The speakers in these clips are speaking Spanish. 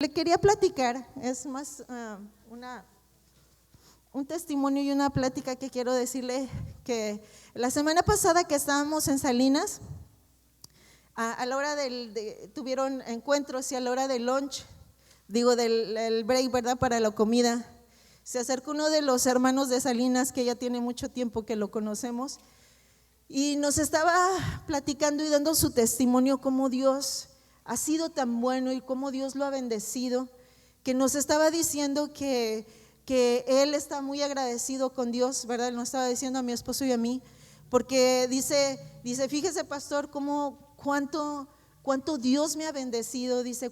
Le quería platicar, es más un testimonio y una plática que quiero decirle, que la semana pasada que estábamos en Salinas, a la hora tuvieron encuentros y a la hora del lunch, del break, ¿verdad?, para la comida, se acercó uno de los hermanos de Salinas, que ya tiene mucho tiempo que lo conocemos, y nos estaba platicando y dando su testimonio, cómo Dios ha sido tan bueno y cómo Dios lo ha bendecido, que nos estaba diciendo que él está muy agradecido con Dios, ¿verdad? Nos estaba diciendo a mi esposo y a mí, porque dice, fíjese, pastor, cuánto Dios me ha bendecido, dice,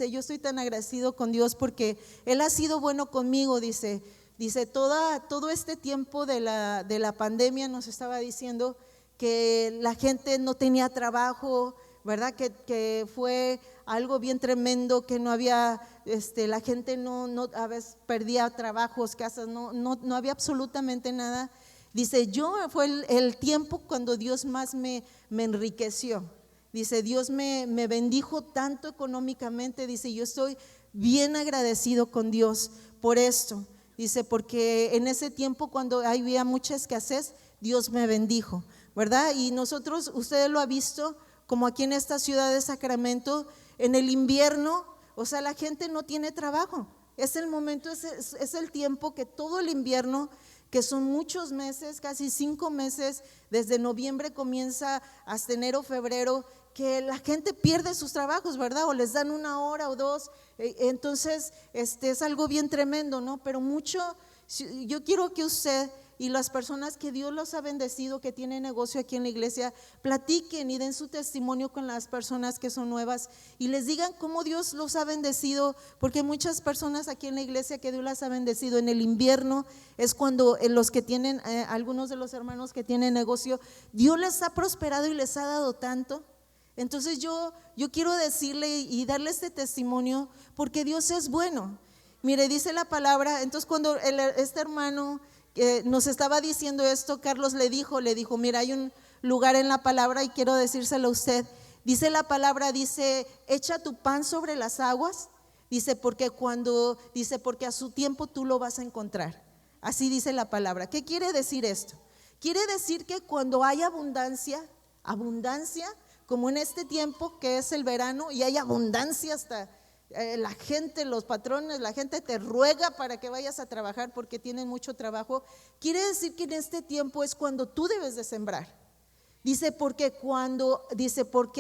yo estoy tan agradecido con Dios porque Él ha sido bueno conmigo, dice, todo este tiempo de la pandemia nos estaba diciendo que la gente no tenía trabajo, ¿verdad? Que fue algo bien tremendo, que no había, la gente no a veces perdía trabajos, casas, no había absolutamente nada. Dice, fue el tiempo cuando Dios más me enriqueció. Dice, Dios me bendijo tanto económicamente. Dice, yo estoy bien agradecido con Dios por esto. Dice, porque en ese tiempo cuando había mucha escasez, Dios me bendijo, ¿verdad? Y nosotros, usted lo ha visto, como aquí en esta ciudad de Sacramento, en el invierno, o sea, la gente no tiene trabajo. Es el momento, es el tiempo que todo el invierno, que son muchos meses, casi 5 meses, desde noviembre comienza hasta enero, febrero, que la gente pierde sus trabajos, ¿verdad? O les dan 1 hora o 2, entonces es algo bien tremendo, ¿no? Pero yo quiero que usted y las personas que Dios los ha bendecido, que tienen negocio aquí en la iglesia, platiquen y den su testimonio con las personas que son nuevas y les digan cómo Dios los ha bendecido, porque muchas personas aquí en la iglesia que Dios las ha bendecido en el invierno es cuando los que tienen, algunos de los hermanos que tienen negocio, Dios les ha prosperado y les ha dado tanto. Entonces yo quiero decirle y darle este testimonio porque Dios es bueno. Mire, dice la palabra, entonces cuando este hermano que nos estaba diciendo esto, Carlos le dijo, mira, hay un lugar en la palabra y quiero decírselo a usted. Dice la palabra, dice, echa tu pan sobre las aguas, dice, porque a su tiempo tú lo vas a encontrar. Así dice la palabra. ¿Qué quiere decir esto? Quiere decir que cuando hay abundancia, como en este tiempo que es el verano, y hay abundancia hasta la gente, los patrones, la gente te ruega para que vayas a trabajar porque tienen mucho trabajo. Quiere decir que en este tiempo es cuando tú debes de sembrar. Dice, porque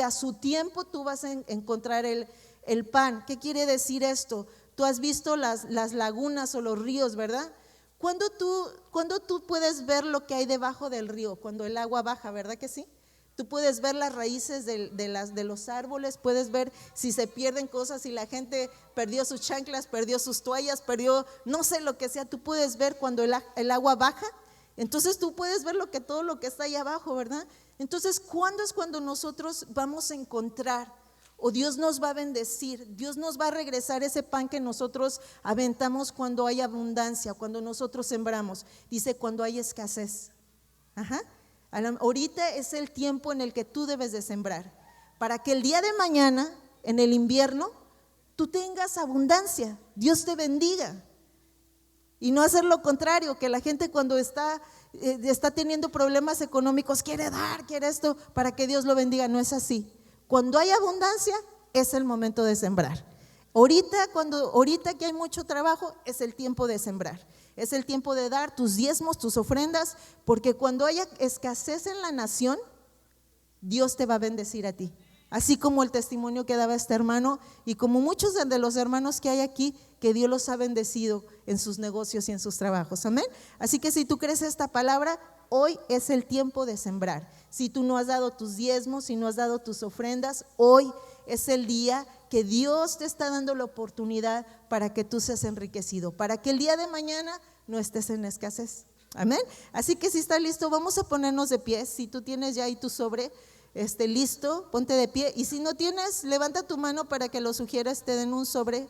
a su tiempo tú vas a encontrar el pan. ¿Qué quiere decir esto? Tú has visto las lagunas o los ríos, ¿verdad? ¿Cuándo tú puedes ver lo que hay debajo del río? Cuando el agua baja, ¿verdad que sí? Tú puedes ver las raíces de los árboles, puedes ver si se pierden cosas, si la gente perdió sus chanclas, perdió sus toallas, perdió no sé lo que sea. Tú puedes ver cuando el agua baja, entonces tú puedes ver todo lo que está ahí abajo, ¿verdad? Entonces, ¿cuándo es cuando nosotros vamos a encontrar o Dios nos va a bendecir? Dios nos va a regresar ese pan que nosotros aventamos cuando hay abundancia, cuando nosotros sembramos. Dice, cuando hay escasez. Ajá. Ahorita es el tiempo en el que tú debes de sembrar, para que el día de mañana, en el invierno, tú tengas abundancia, Dios te bendiga. Y no hacer lo contrario, que la gente cuando está teniendo problemas económicos quiere esto para que Dios lo bendiga. No es así. Cuando hay abundancia es el momento de sembrar. Ahorita que hay mucho trabajo es el tiempo de sembrar. Es el tiempo de dar tus diezmos, tus ofrendas, porque cuando haya escasez en la nación, Dios te va a bendecir a ti. Así como el testimonio que daba este hermano y como muchos de los hermanos que hay aquí, que Dios los ha bendecido en sus negocios y en sus trabajos. Amén. Así que si tú crees esta palabra, hoy es el tiempo de sembrar. Si tú no has dado tus diezmos, si no has dado tus ofrendas, hoy es el día que Dios te está dando la oportunidad para que tú seas enriquecido, para que el día de mañana no estés en escasez. Amén. Así que si está listo, vamos a ponernos de pie. Si tú tienes ya ahí tu sobre listo, ponte de pie. Y si no tienes, levanta tu mano para que los sugieras te den un sobre.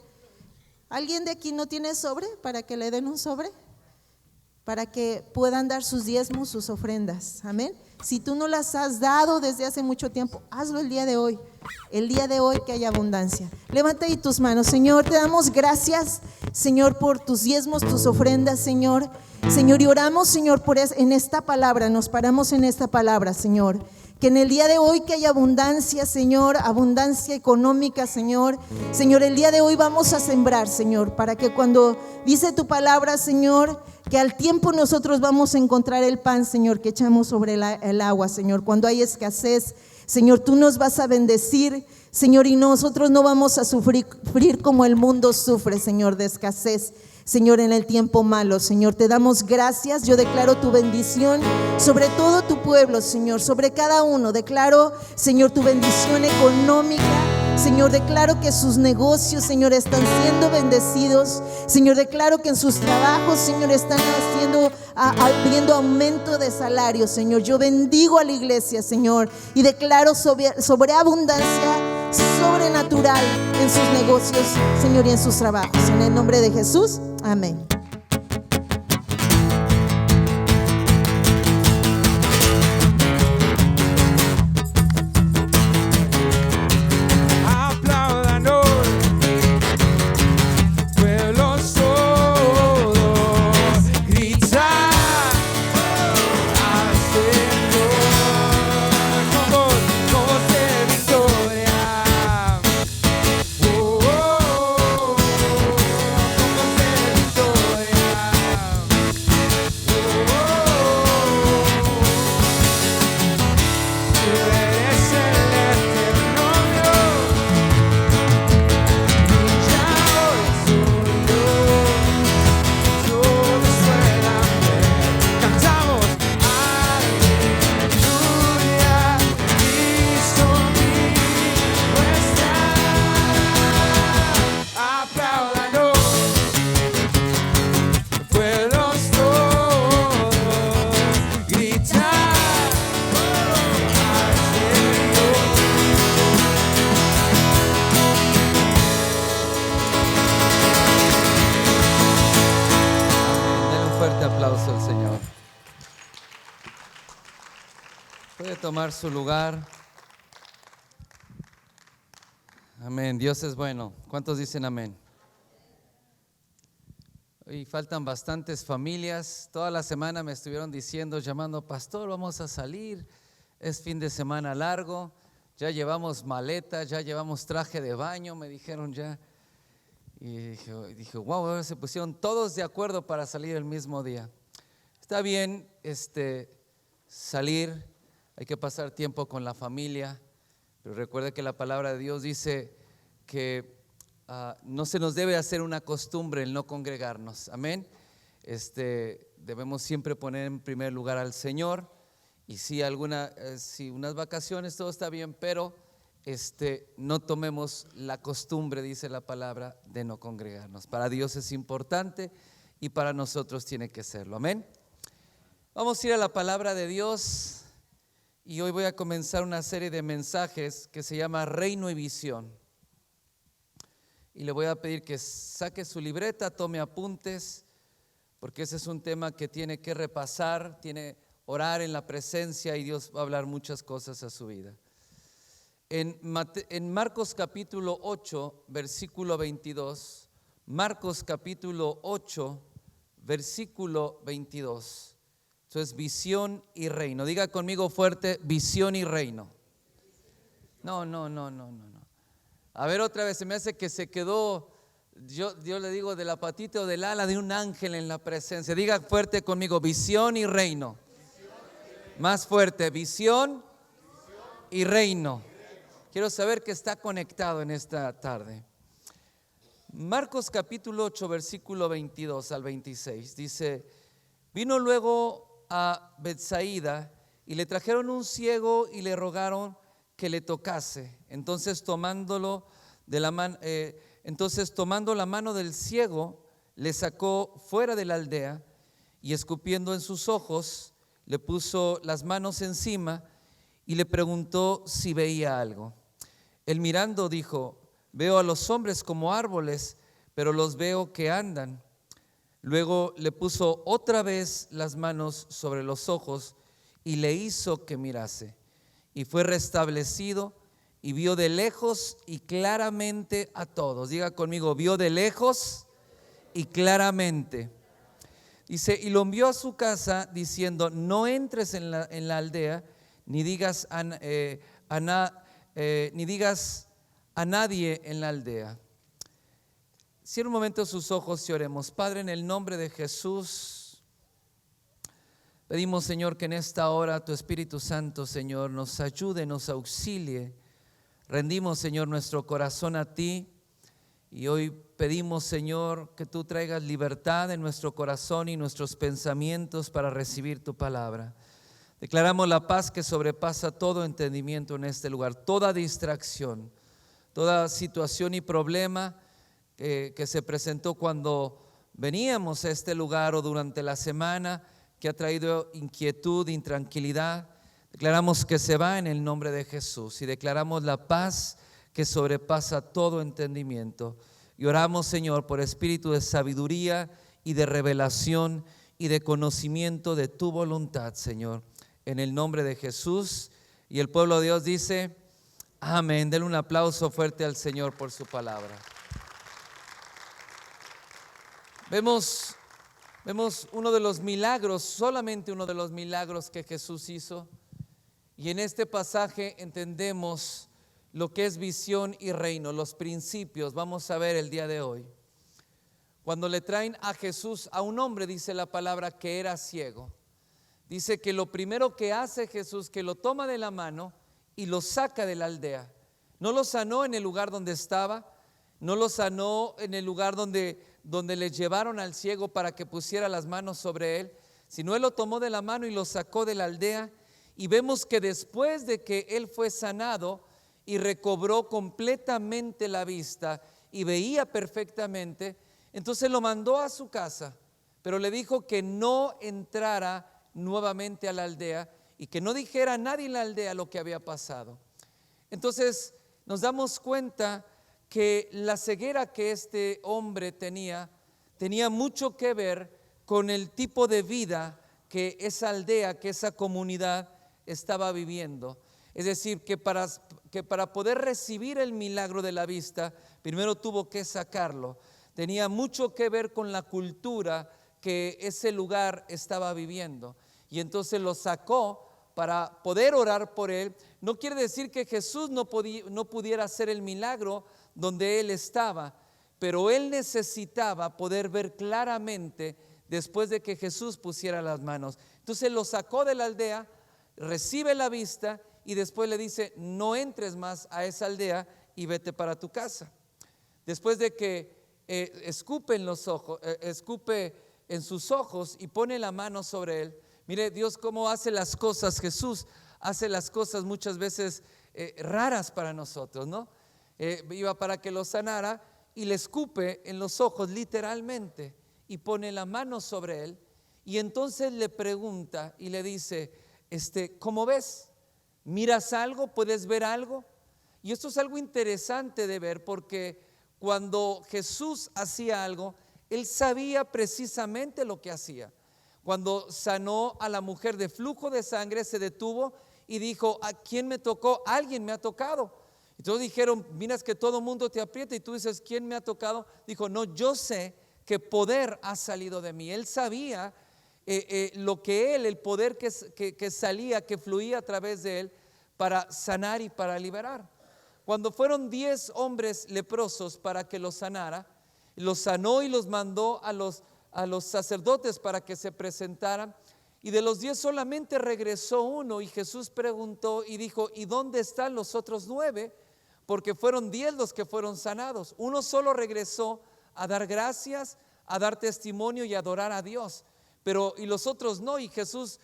¿Alguien de aquí no tiene sobre para que le den un sobre? Para que puedan dar sus diezmos, sus ofrendas. Amén. Si tú no las has dado desde hace mucho tiempo, hazlo el día de hoy. el día de hoy que haya abundancia. Levanta ahí tus manos. Señor, te damos gracias, Señor, por tus diezmos, tus ofrendas, Señor. Señor, y oramos, Señor, en esta palabra, nos paramos en esta palabra, Señor. Que en el día de hoy que haya abundancia, Señor, abundancia económica, Señor. Señor, el día de hoy vamos a sembrar, Señor, para que cuando dice tu palabra, Señor, que al tiempo nosotros vamos a encontrar el pan, Señor, que echamos sobre el agua, Señor. Cuando hay escasez, Señor, tú nos vas a bendecir, Señor, y nosotros no vamos a sufrir como el mundo sufre, Señor, de escasez. Señor, en el tiempo malo, Señor, te damos gracias. Yo declaro tu bendición sobre todo tu pueblo, Señor, sobre cada uno. Declaro, Señor, tu bendición económica. Señor, declaro que sus negocios, Señor, están siendo bendecidos. Señor, declaro que en sus trabajos, Señor, están viendo aumento de salario, Señor. Yo bendigo a la iglesia, Señor, y declaro sobreabundancia sobrenatural en sus negocios, Señor, y en sus trabajos. En el nombre de Jesús, amén. Tomar su lugar. Amén. Dios es bueno. ¿Cuántos dicen amén? Y faltan bastantes familias. Toda la semana me estuvieron diciendo, llamando, pastor, vamos a salir. Es fin de semana largo. Ya llevamos maleta, ya llevamos traje de baño, me dijeron ya. Y dije, wow, se pusieron todos de acuerdo para salir el mismo día. Está bien salir. Hay que pasar tiempo con la familia, pero recuerde que la palabra de Dios dice que no se nos debe hacer una costumbre el no congregarnos, amén. Debemos siempre poner en primer lugar al Señor, y si unas vacaciones todo está bien, pero no tomemos la costumbre, dice la palabra, de no congregarnos. Para Dios es importante y para nosotros tiene que serlo, amén. Vamos a ir a la palabra de Dios. Y hoy voy a comenzar una serie de mensajes que se llama Reino y Visión. Y le voy a pedir que saque su libreta, tome apuntes, porque ese es un tema que tiene que repasar, tiene que orar en la presencia y Dios va a hablar muchas cosas a su vida. En Marcos capítulo 8, versículo 22, Marcos capítulo 8, versículo 22. Entonces, visión y reino. Diga conmigo fuerte, visión y reino. No. A ver otra vez, se me hace que se quedó, yo le digo, de la patita o del ala de un ángel en la presencia. Diga fuerte conmigo, visión y reino. Más fuerte, visión y reino. Quiero saber que está conectado en esta tarde. Marcos capítulo 8, versículo 22 al 26, dice, vino luego a Betsaida y le trajeron un ciego y le rogaron que le tocase. Entonces tomando la mano del ciego, le sacó fuera de la aldea y escupiendo en sus ojos, le puso las manos encima y le preguntó si veía algo. Él mirando dijo, veo a los hombres como árboles, pero los veo que andan. Luego le puso otra vez las manos sobre los ojos y le hizo que mirase. Y fue restablecido y vio de lejos y claramente a todos. Diga conmigo, vio de lejos y claramente. Dice, y lo envió a su casa diciendo, no entres en la aldea, ni digas ni digas a nadie en la aldea. Cierre un momento sus ojos y oremos. Padre, en el nombre de Jesús, pedimos, Señor, que en esta hora tu Espíritu Santo, Señor, nos ayude, nos auxilie. Rendimos, Señor, nuestro corazón a ti y hoy pedimos, Señor, que tú traigas libertad en nuestro corazón y nuestros pensamientos para recibir tu palabra. Declaramos la paz que sobrepasa todo entendimiento en este lugar, toda distracción, toda situación y problema que se presentó cuando veníamos a este lugar o durante la semana, que ha traído inquietud, intranquilidad. Declaramos que se va en el nombre de Jesús y declaramos la paz que sobrepasa todo entendimiento. Y oramos, Señor, por espíritu de sabiduría y de revelación y de conocimiento de tu voluntad, Señor, en el nombre de Jesús. Y el pueblo de Dios dice, amén. Denle un aplauso fuerte al Señor por su palabra. Vemos uno de los milagros, solamente uno de los milagros que Jesús hizo. Y en este pasaje entendemos lo que es visión y reino, los principios. Vamos a ver el día de hoy. Cuando le traen a Jesús a un hombre, dice la palabra, que era ciego. Dice que lo primero que hace Jesús, que lo toma de la mano y lo saca de la aldea. No lo sanó en el lugar donde estaba, no lo sanó en el lugar donde le llevaron al ciego para que pusiera las manos sobre él, sino él lo tomó de la mano y lo sacó de la aldea. Y vemos que después de que él fue sanado y recobró completamente la vista y veía perfectamente, entonces lo mandó a su casa, pero le dijo que no entrara nuevamente a la aldea y que no dijera a nadie en la aldea lo que había pasado. Entonces nos damos cuenta que la ceguera que este hombre tenía mucho que ver con el tipo de vida que esa aldea, que esa comunidad estaba viviendo. Es decir, que para poder recibir el milagro de la vista, primero tuvo que sacarlo. Tenía mucho que ver con la cultura que ese lugar estaba viviendo. Y entonces lo sacó para poder orar por él. No quiere decir que Jesús no pudiera hacer el milagro donde él estaba, pero él necesitaba poder ver claramente después de que Jesús pusiera las manos. Entonces lo sacó de la aldea, recibe la vista y después le dice, no entres más a esa aldea y vete para tu casa. Después de que escupe en sus ojos y pone la mano sobre él. Mire Dios cómo hace las cosas. Jesús hace las cosas muchas veces raras para nosotros, ¿no? Iba para que lo sanara y le escupe en los ojos literalmente y pone la mano sobre él y entonces le pregunta y le dice, ¿cómo ves? ¿Miras algo? ¿Puedes ver algo? Y esto es algo interesante de ver porque cuando Jesús hacía algo, él sabía precisamente lo que hacía. Cuando sanó a la mujer de flujo de sangre, se detuvo y dijo, ¿a quién me tocó? Alguien me ha tocado. Y todos dijeron, miras que todo mundo te aprieta y tú dices, ¿quién me ha tocado? Dijo, no, yo sé que poder ha salido de mí. Él sabía lo que él, el poder que salía, que fluía a través de él para sanar y para liberar. Cuando fueron 10 hombres leprosos para que los sanara, los sanó y los mandó a los sacerdotes para que se presentaran. Y de los 10 solamente regresó uno y Jesús preguntó y dijo, ¿y dónde están los otros 9? Porque fueron 10 los que fueron sanados. Uno solo regresó a dar gracias, a dar testimonio y a adorar a Dios. Y los otros no. Y Jesús,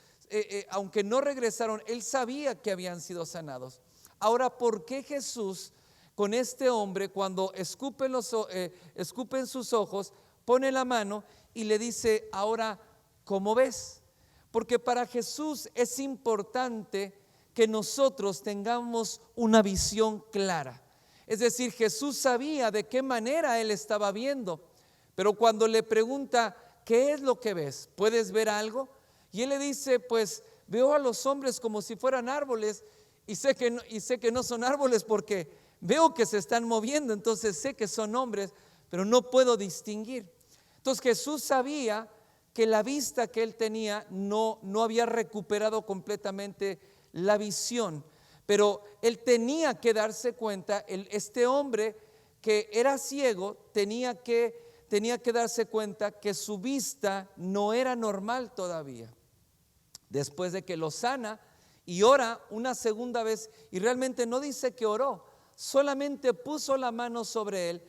aunque no regresaron, él sabía que habían sido sanados. Ahora, ¿por qué Jesús con este hombre, cuando escupe en sus ojos, pone la mano y le dice, ahora, ¿cómo ves? Porque para Jesús es importante que nosotros tengamos una visión clara. Es decir, Jesús sabía de qué manera él estaba viendo, pero cuando le pregunta, ¿qué es lo que ves? ¿Puedes ver algo? Y él le dice, pues veo a los hombres como si fueran árboles y sé que no son árboles porque veo que se están moviendo, entonces sé que son hombres, pero no puedo distinguir. Entonces Jesús sabía que la vista que él tenía no había recuperado completamente la visión, pero él tenía que darse cuenta, este hombre que era ciego tenía que darse cuenta que su vista no era normal todavía. Después de que lo sana y ora una segunda vez, y realmente no dice que oró, solamente puso la mano sobre él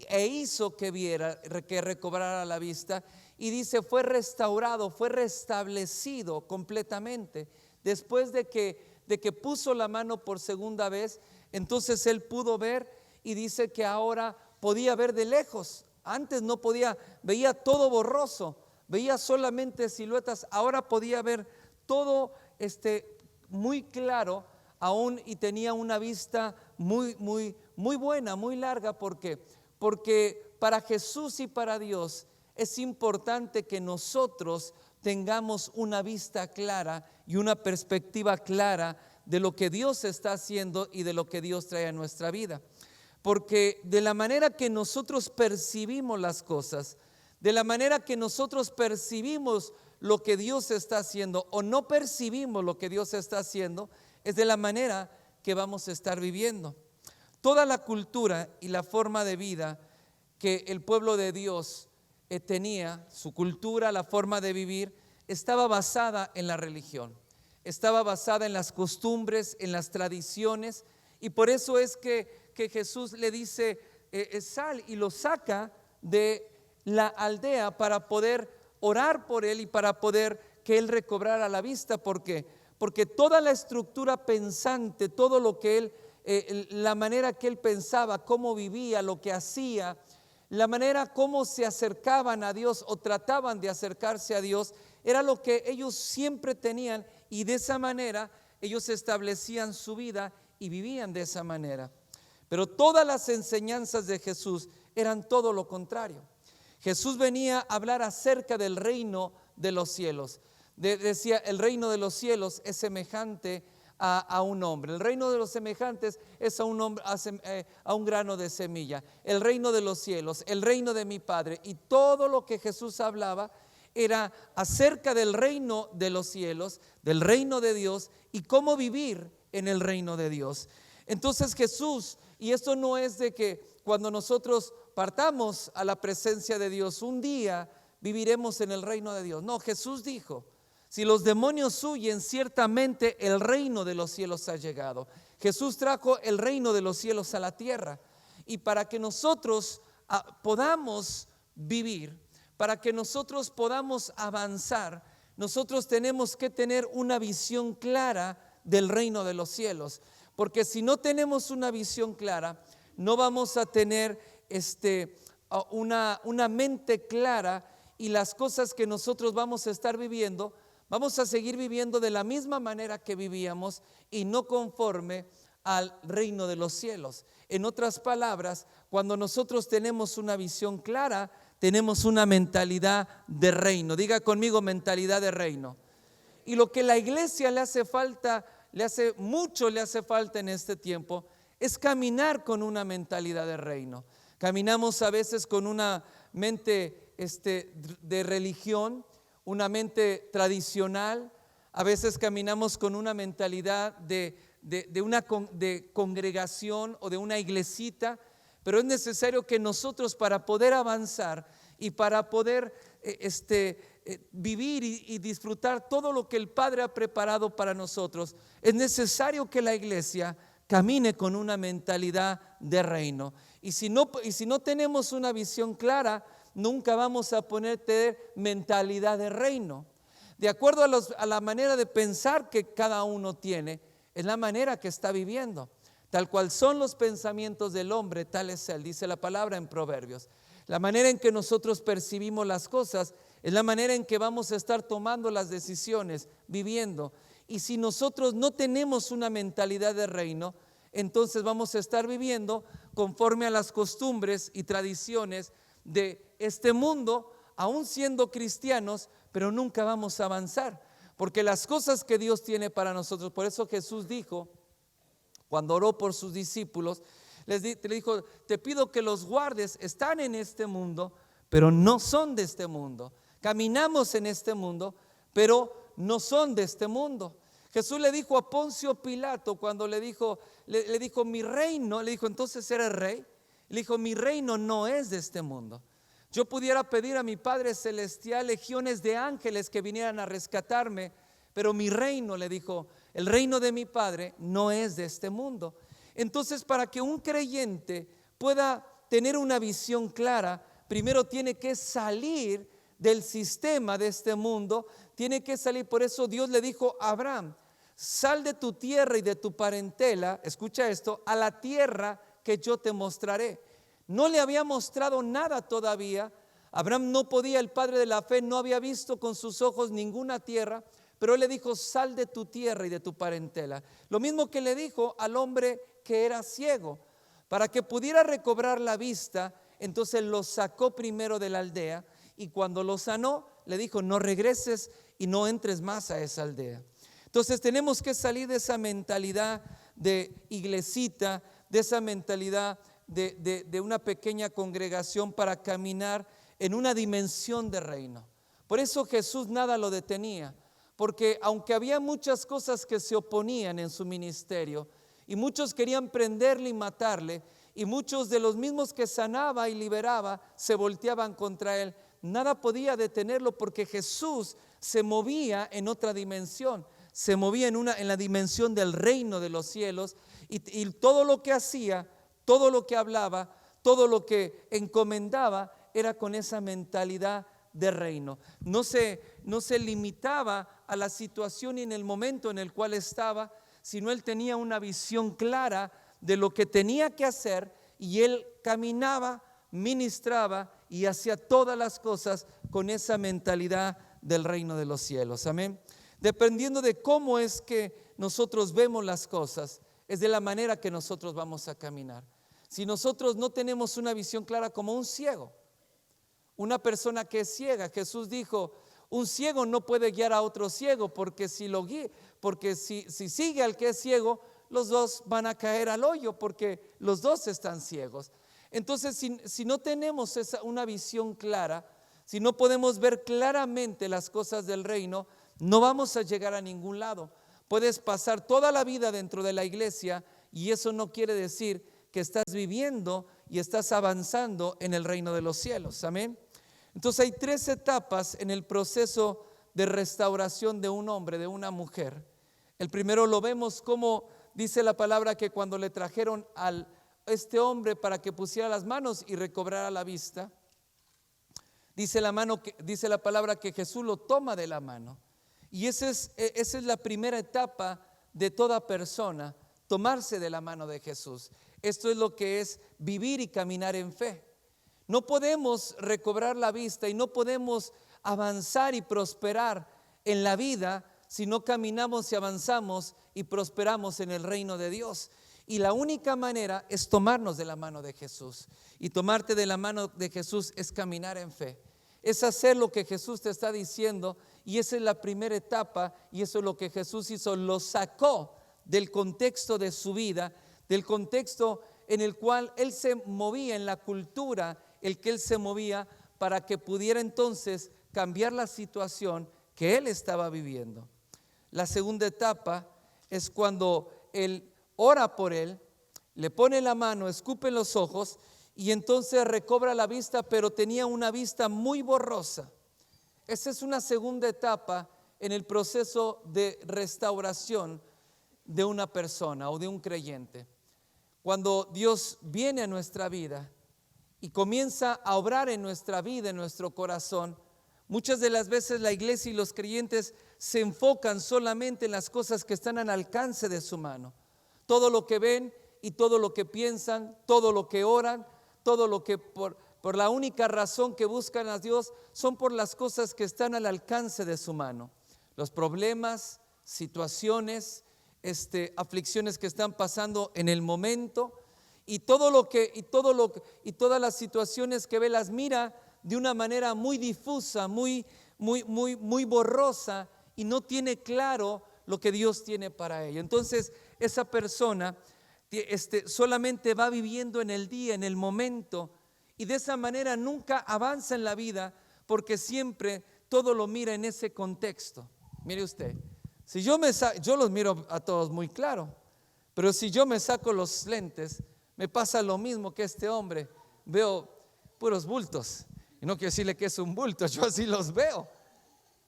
e hizo que viera, que recobrara la vista, y dice fue restaurado, fue restablecido completamente. Después de que puso la mano por segunda vez, entonces él pudo ver, y dice que ahora podía ver de lejos. Antes no podía, veía todo borroso, veía solamente siluetas, ahora podía ver todo muy claro aún, y tenía una vista muy buena, muy larga. ¿Por qué? Porque para Jesús y para Dios es importante que nosotros tengamos una vista clara y una perspectiva clara de lo que Dios está haciendo y de lo que Dios trae a nuestra vida. Porque de la manera que nosotros percibimos las cosas, de la manera que nosotros percibimos lo que Dios está haciendo o no percibimos lo que Dios está haciendo, es de la manera que vamos a estar viviendo. Toda la cultura y la forma de vida que el pueblo de Dios tenía, su cultura, la forma de vivir, estaba basada en la religión, estaba basada en las costumbres, en las tradiciones, y por eso es que Jesús le dice sal, y lo saca de la aldea para poder orar por él y para poder que él recobrara la vista. ¿Por qué? Porque toda la estructura pensante, todo lo que él, la manera que él pensaba, cómo vivía, lo que hacía, la manera como se acercaban a Dios o trataban de acercarse a Dios, era lo que ellos siempre tenían, y de esa manera ellos establecían su vida y vivían de esa manera. Pero todas las enseñanzas de Jesús eran todo lo contrario. Jesús venía a hablar acerca del reino de los cielos. Decía, el reino de los cielos es semejante a un hombre. El reino de los semejantes es a un hombre, a un grano de semilla. El reino de los cielos, el reino de mi Padre. Y todo lo que Jesús hablaba era acerca del reino de los cielos, del reino de Dios, y cómo vivir en el reino de Dios. Entonces Jesús, y esto no es de que cuando nosotros partamos a la presencia de Dios un día viviremos en el reino de Dios. No, Jesús dijo, si los demonios huyen, ciertamente el reino de los cielos ha llegado. Jesús trajo el reino de los cielos a la tierra, y para que nosotros podamos vivir, para que nosotros podamos avanzar, nosotros tenemos que tener una visión clara del reino de los cielos. Porque si no tenemos una visión clara, no vamos a tener una mente clara, y las cosas que nosotros vamos a estar viviendo, vamos a seguir viviendo de la misma manera que vivíamos y no conforme al reino de los cielos. En otras palabras, cuando nosotros tenemos una visión clara, tenemos una mentalidad de reino. Diga conmigo, mentalidad de reino. Y lo que la iglesia le hace falta, le hace falta en este tiempo, es caminar con una mentalidad de reino. Caminamos a veces con una mente de religión, una mente tradicional. A veces caminamos con una mentalidad de congregación o de una iglesita. Pero es necesario que nosotros, para poder avanzar y para poder vivir y disfrutar todo lo que el Padre ha preparado para nosotros, es necesario que la iglesia camine con una mentalidad de reino. Y si no tenemos una visión clara, nunca vamos a tener mentalidad de reino. De acuerdo a la manera de pensar que cada uno tiene, es la manera que está viviendo. Tal cual son los pensamientos del hombre, tal es él, dice la palabra en Proverbios. La manera en que nosotros percibimos las cosas es la manera en que vamos a estar tomando las decisiones, viviendo. Y si nosotros no tenemos una mentalidad de reino, entonces vamos a estar viviendo conforme a las costumbres y tradiciones de este mundo, aún siendo cristianos, pero nunca vamos a avanzar. Porque las cosas que Dios tiene para nosotros, por eso Jesús dijo cuando oró por sus discípulos, le dijo: te pido que los guardes, están en este mundo, pero no son de este mundo. Caminamos en este mundo, pero no son de este mundo. Jesús le dijo a Poncio Pilato, cuando le dijo mi reino, le dijo: entonces eres rey. Le dijo: mi reino no es de este mundo. Yo pudiera pedir a mi Padre Celestial legiones de ángeles que vinieran a rescatarme, pero mi reino, le dijo, el reino de mi Padre no es de este mundo. Entonces, para que un creyente pueda tener una visión clara, primero tiene que salir del sistema de este mundo, tiene que salir. Por eso Dios le dijo a Abraham: sal de tu tierra y de tu parentela, escucha esto, a la tierra que yo te mostraré. No le había mostrado nada todavía. Abraham no podía, el padre de la fe, no había visto con sus ojos ninguna tierra, pero él le dijo: sal de tu tierra y de tu parentela. Lo mismo que le dijo al hombre que era ciego, para que pudiera recobrar la vista. Entonces lo sacó primero de la aldea, y cuando lo sanó, le dijo: no regreses y no entres más a esa aldea. Entonces tenemos que salir de esa mentalidad de iglesita, de esa mentalidad de una pequeña congregación, para caminar en una dimensión de reino. Por eso Jesús nada lo detenía, porque aunque había muchas cosas que se oponían en su ministerio, y muchos querían prenderle y matarle, y muchos de los mismos que sanaba y liberaba se volteaban contra él, nada podía detenerlo, porque Jesús se movía en otra dimensión, se movía en la dimensión del reino de los cielos, y todo lo que hacía, todo lo que hablaba, todo lo que encomendaba era con esa mentalidad de reino. No se limitaba a la situación y en el momento en el cual estaba, sino él tenía una visión clara de lo que tenía que hacer, y él caminaba, ministraba y hacía todas las cosas con esa mentalidad del reino de los cielos. Amén. Dependiendo de cómo es que nosotros vemos las cosas, es de la manera que nosotros vamos a caminar. Si nosotros no tenemos una visión clara, como un ciego, una persona que es ciega, Jesús dijo: un ciego no puede guiar a otro ciego, porque si sigue al que es ciego, los dos van a caer al hoyo, porque los dos están ciegos. Entonces, si no tenemos una visión clara, si no podemos ver claramente las cosas del reino, no vamos a llegar a ningún lado. Puedes pasar toda la vida dentro de la iglesia, y eso no quiere decir que estás viviendo y estás avanzando en el reino de los cielos. Amén. Entonces hay 3 etapas en el proceso de restauración de un hombre, de una mujer. El primero lo vemos como dice la palabra, que cuando le trajeron a este hombre para que pusiera las manos y recobrara la vista, dice la palabra que Jesús lo toma de la mano. Y esa es la primera etapa de toda persona, tomarse de la mano de Jesús. Esto es lo que es vivir y caminar en fe. No podemos recobrar la vista y no podemos avanzar y prosperar en la vida si no caminamos y avanzamos y prosperamos en el reino de Dios. Y la única manera es tomarnos de la mano de Jesús. Y tomarte de la mano de Jesús es caminar en fe. Es hacer lo que Jesús te está diciendo, y esa es la primera etapa, y eso es lo que Jesús hizo. Lo sacó del contexto de su vida, del contexto en el cual él se movía, en la cultura el que él se movía, para que pudiera entonces cambiar la situación que él estaba viviendo. La segunda etapa es cuando él ora por él, le pone la mano, escupe en los ojos, y entonces recobra la vista, pero tenía una vista muy borrosa. Esa es una segunda etapa en el proceso de restauración de una persona o de un creyente. Cuando Dios viene a nuestra vida y comienza a obrar en nuestra vida, en nuestro corazón, muchas de las veces la iglesia y los creyentes se enfocan solamente en las cosas que están al alcance de su mano. Todo lo que ven y todo lo que piensan, todo lo que oran, todo lo que por la única razón que buscan a Dios son por las cosas que están al alcance de su mano. Los problemas, situaciones, aflicciones que están pasando en el momento, y todas las situaciones que ve las mira de una manera muy difusa, muy borrosa, y no tiene claro lo que Dios tiene para ella. Entonces esa persona solamente va viviendo en el día, en el momento, y de esa manera nunca avanza en la vida, porque siempre todo lo mira en ese contexto. Mire usted, si yo los miro a todos muy claro, pero si yo me saco los lentes, me pasa lo mismo que este hombre. Veo puros bultos, y no quiero decirle que es un bulto, yo así los veo,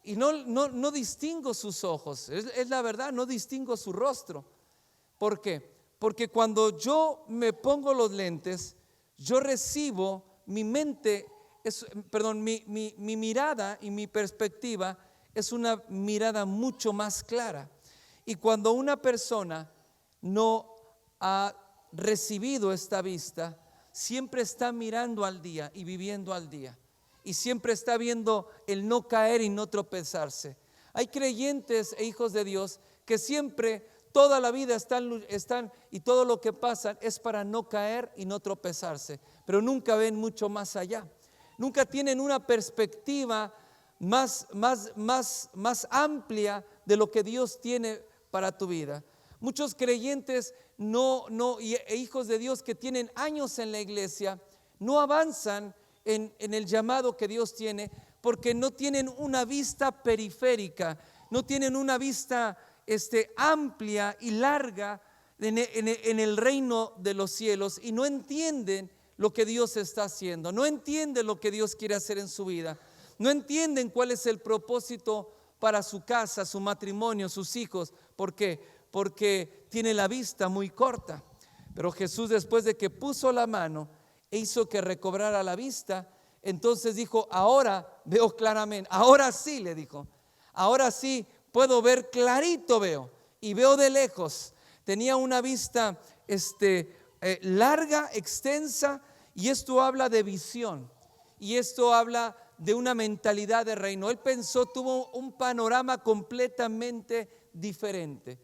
y no distingo sus ojos, es la verdad, no distingo su rostro. ¿Por qué? Porque cuando yo me pongo los lentes, yo recibo mi mente, mi mirada y mi perspectiva es una mirada mucho más clara. Y cuando una persona no ha recibido esta vista, siempre está mirando al día y viviendo al día, y siempre está viendo el no caer y no tropezarse. Hay creyentes e hijos de Dios que siempre, toda la vida están y todo lo que pasan es para no caer y no tropezarse, pero nunca ven mucho más allá, nunca tienen una perspectiva más amplia de lo que Dios tiene para tu vida. Muchos creyentes e hijos de Dios que tienen años en la iglesia no avanzan en el llamado que Dios tiene, porque no tienen una vista periférica, no tienen una vista amplia y larga en el reino de los cielos, y no entienden lo que Dios está haciendo, no entienden lo que Dios quiere hacer en su vida, no entienden cuál es el propósito para su casa, su matrimonio, sus hijos. ¿Por qué? Porque tiene la vista muy corta. Pero Jesús, después de que puso la mano e hizo que recobrara la vista, entonces dijo: ahora veo claramente, ahora sí, le dijo, ahora sí puedo ver clarito, veo, y veo de lejos. Tenía una vista larga, extensa, y esto habla de visión, y esto habla de una mentalidad de reino. Él tuvo un panorama completamente diferente.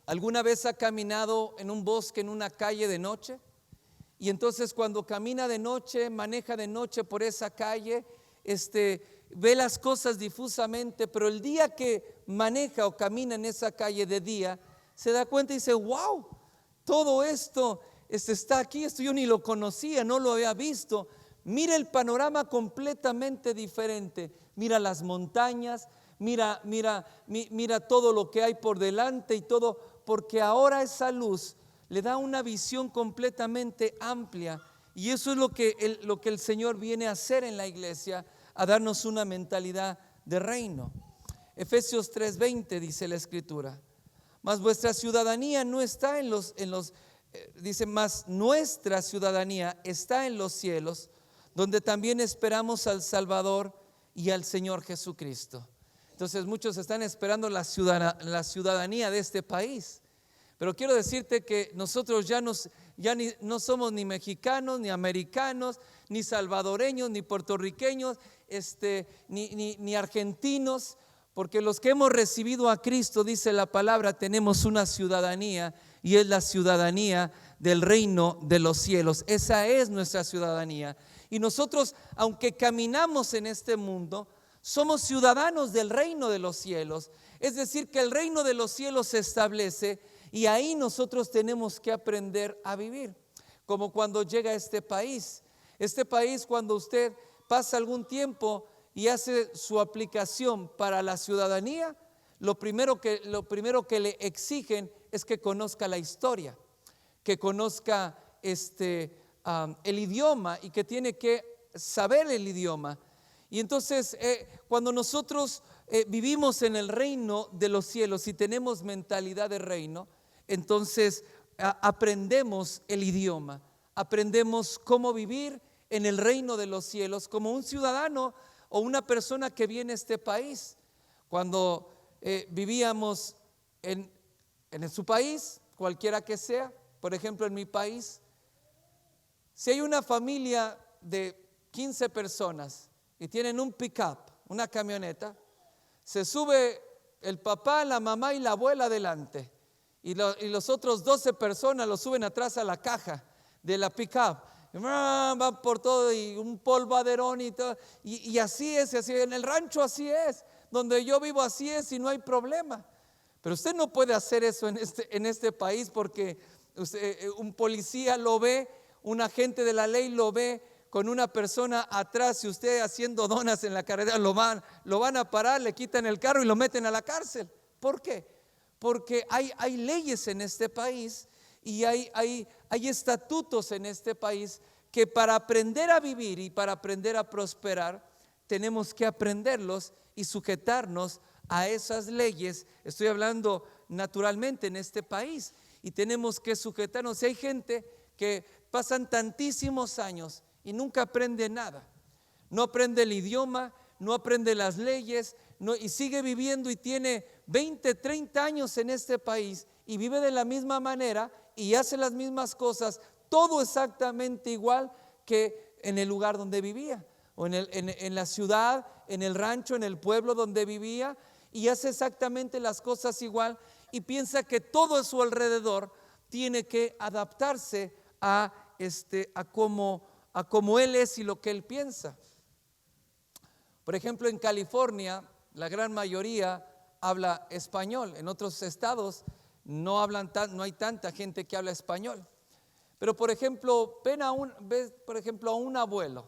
¿Alguna vez ha caminado en un bosque, en una calle de noche? Y entonces cuando camina de noche, maneja de noche por esa calle, ve las cosas difusamente, pero el día que maneja o camina en esa calle de día, se da cuenta y dice: wow, todo esto está aquí, esto yo ni lo conocía, no lo había visto. Mira el panorama completamente diferente, mira las montañas, mira todo lo que hay por delante y todo, porque ahora esa luz le da una visión completamente amplia, y eso es lo que el Señor viene a hacer en la iglesia, a darnos una mentalidad de reino. Efesios 3:20 dice la escritura: mas vuestra ciudadanía no está dice, mas nuestra ciudadanía está en los cielos, donde también esperamos al Salvador y al Señor Jesucristo. Entonces muchos están esperando la ciudadanía de este país, pero quiero decirte que nosotros no somos ni mexicanos, ni americanos, ni salvadoreños, ni puertorriqueños, ni argentinos, porque los que hemos recibido a Cristo, dice la palabra, tenemos una ciudadanía, y es la ciudadanía del reino de los cielos. Esa es nuestra ciudadanía. Y nosotros, aunque caminamos en este mundo, somos ciudadanos del reino de los cielos. Es decir, que el reino de los cielos se establece, y ahí nosotros tenemos que aprender a vivir. Como cuando llega a este país, cuando usted pasa algún tiempo y hace su aplicación para la ciudadanía, lo primero que le exigen es que conozca la historia, que conozca el idioma, y que tiene que saber el idioma. Y entonces cuando nosotros vivimos en el reino de los cielos y tenemos mentalidad de reino, entonces aprendemos el idioma, aprendemos cómo vivir en el reino de los cielos como un ciudadano o una persona que viene a este país. Cuando vivíamos en su país, cualquiera que sea, por ejemplo en mi país, si hay una familia de 15 personas y tienen un pick-up, una camioneta, se sube el papá, la mamá y la abuela adelante, y los otros 12 personas lo suben atrás a la caja de la pick-up. Van por todo, y un polvaderón y todo, y así es, en el rancho así es, donde yo vivo así es, y no hay problema. Pero usted no puede hacer eso en este país porque un policía lo ve, un agente de la ley lo ve con una persona atrás. Si usted haciendo donas en la carretera, lo van a parar, le quitan el carro y lo meten a la cárcel. ¿Por qué? Porque hay leyes en este país y hay estatutos en este país que para aprender a vivir y para aprender a prosperar tenemos que aprenderlos y sujetarnos a esas leyes. Estoy hablando naturalmente en este país y tenemos que sujetarnos. Hay gente que pasan tantísimos años y nunca aprende nada, no aprende el idioma, no aprende las leyes, y sigue viviendo y tiene 20, 30 años en este país y vive de la misma manera y hace las mismas cosas, todo exactamente igual que en el lugar donde vivía, o en la ciudad, en el rancho, en el pueblo donde vivía, y hace exactamente las cosas igual y piensa que todo a su alrededor tiene que adaptarse a cómo él es y lo que él piensa. Por ejemplo, en California la gran mayoría habla español. En otros estados no hay tanta gente que habla español. Pero por ejemplo, ves a un abuelo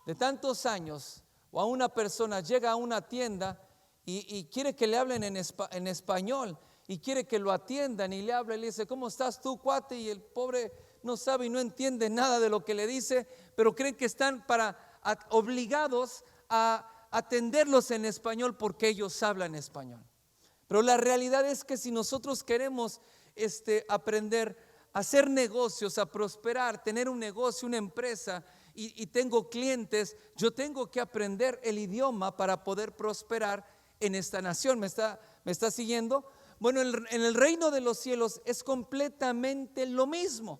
de tantos años o a una persona, llega a una tienda y quiere que le hablen en español y quiere que lo atiendan y le habla y le dice: ¿cómo estás tú, cuate? Y el pobre no sabe y no entiende nada de lo que le dice, pero creen que están obligados a atenderlos en español porque ellos hablan español. Pero la realidad es que si nosotros queremos aprender a hacer negocios, a prosperar, tener un negocio, una empresa y tengo clientes, yo tengo que aprender el idioma para poder prosperar en esta nación. ¿Me está siguiendo? Bueno, en el reino de los cielos es completamente lo mismo.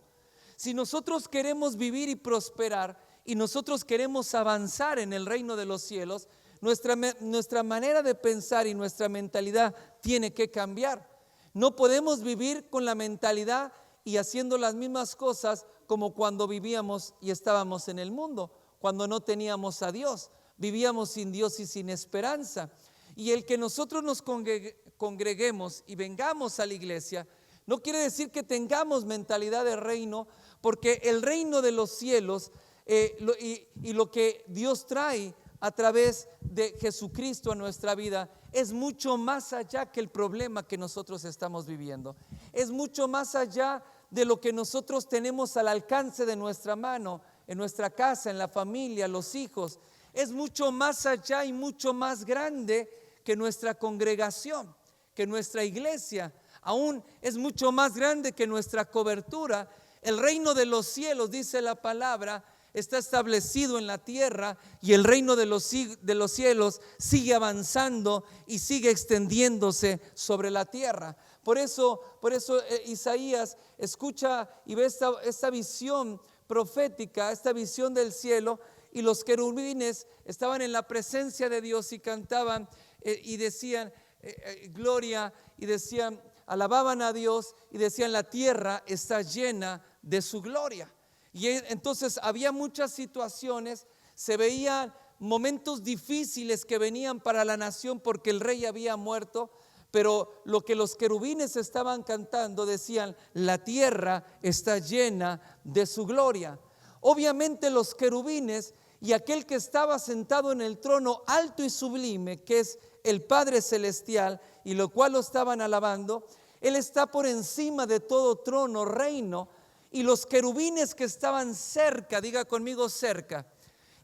Si nosotros queremos vivir y prosperar y nosotros queremos avanzar en el reino de los cielos, nuestra manera de pensar y nuestra mentalidad tiene que cambiar. No podemos vivir con la mentalidad y haciendo las mismas cosas como cuando vivíamos y estábamos en el mundo, cuando no teníamos a Dios, vivíamos sin Dios y sin esperanza. Y el que nosotros nos congreguemos y vengamos a la iglesia no quiere decir que tengamos mentalidad de reino, porque el reino de los cielos y lo que Dios trae a través de Jesucristo a nuestra vida es mucho más allá que el problema que nosotros estamos viviendo. Es mucho más allá de lo que nosotros tenemos al alcance de nuestra mano, en nuestra casa, en la familia, los hijos. Es mucho más allá y mucho más grande que nuestra congregación, que nuestra iglesia. Aún es mucho más grande que nuestra cobertura. El reino de los cielos, dice la palabra, está establecido en la tierra y el reino de los cielos sigue avanzando y sigue extendiéndose sobre la tierra. Por eso Isaías escucha y ve esta visión profética, esta visión del cielo, y los querubines estaban en la presencia de Dios y cantaban y decían gloria, y decían, alababan a Dios y decían: la tierra está llena de su gloria. Y entonces había muchas situaciones, se veían momentos difíciles que venían para la nación porque el rey había muerto, pero lo que los querubines estaban cantando decían: la tierra está llena de su gloria. Obviamente los querubines y aquel que estaba sentado en el trono alto y sublime, que es el Padre Celestial, y lo cual lo estaban alabando, Él está por encima de todo trono, reino. Y los querubines que estaban cerca, diga conmigo cerca,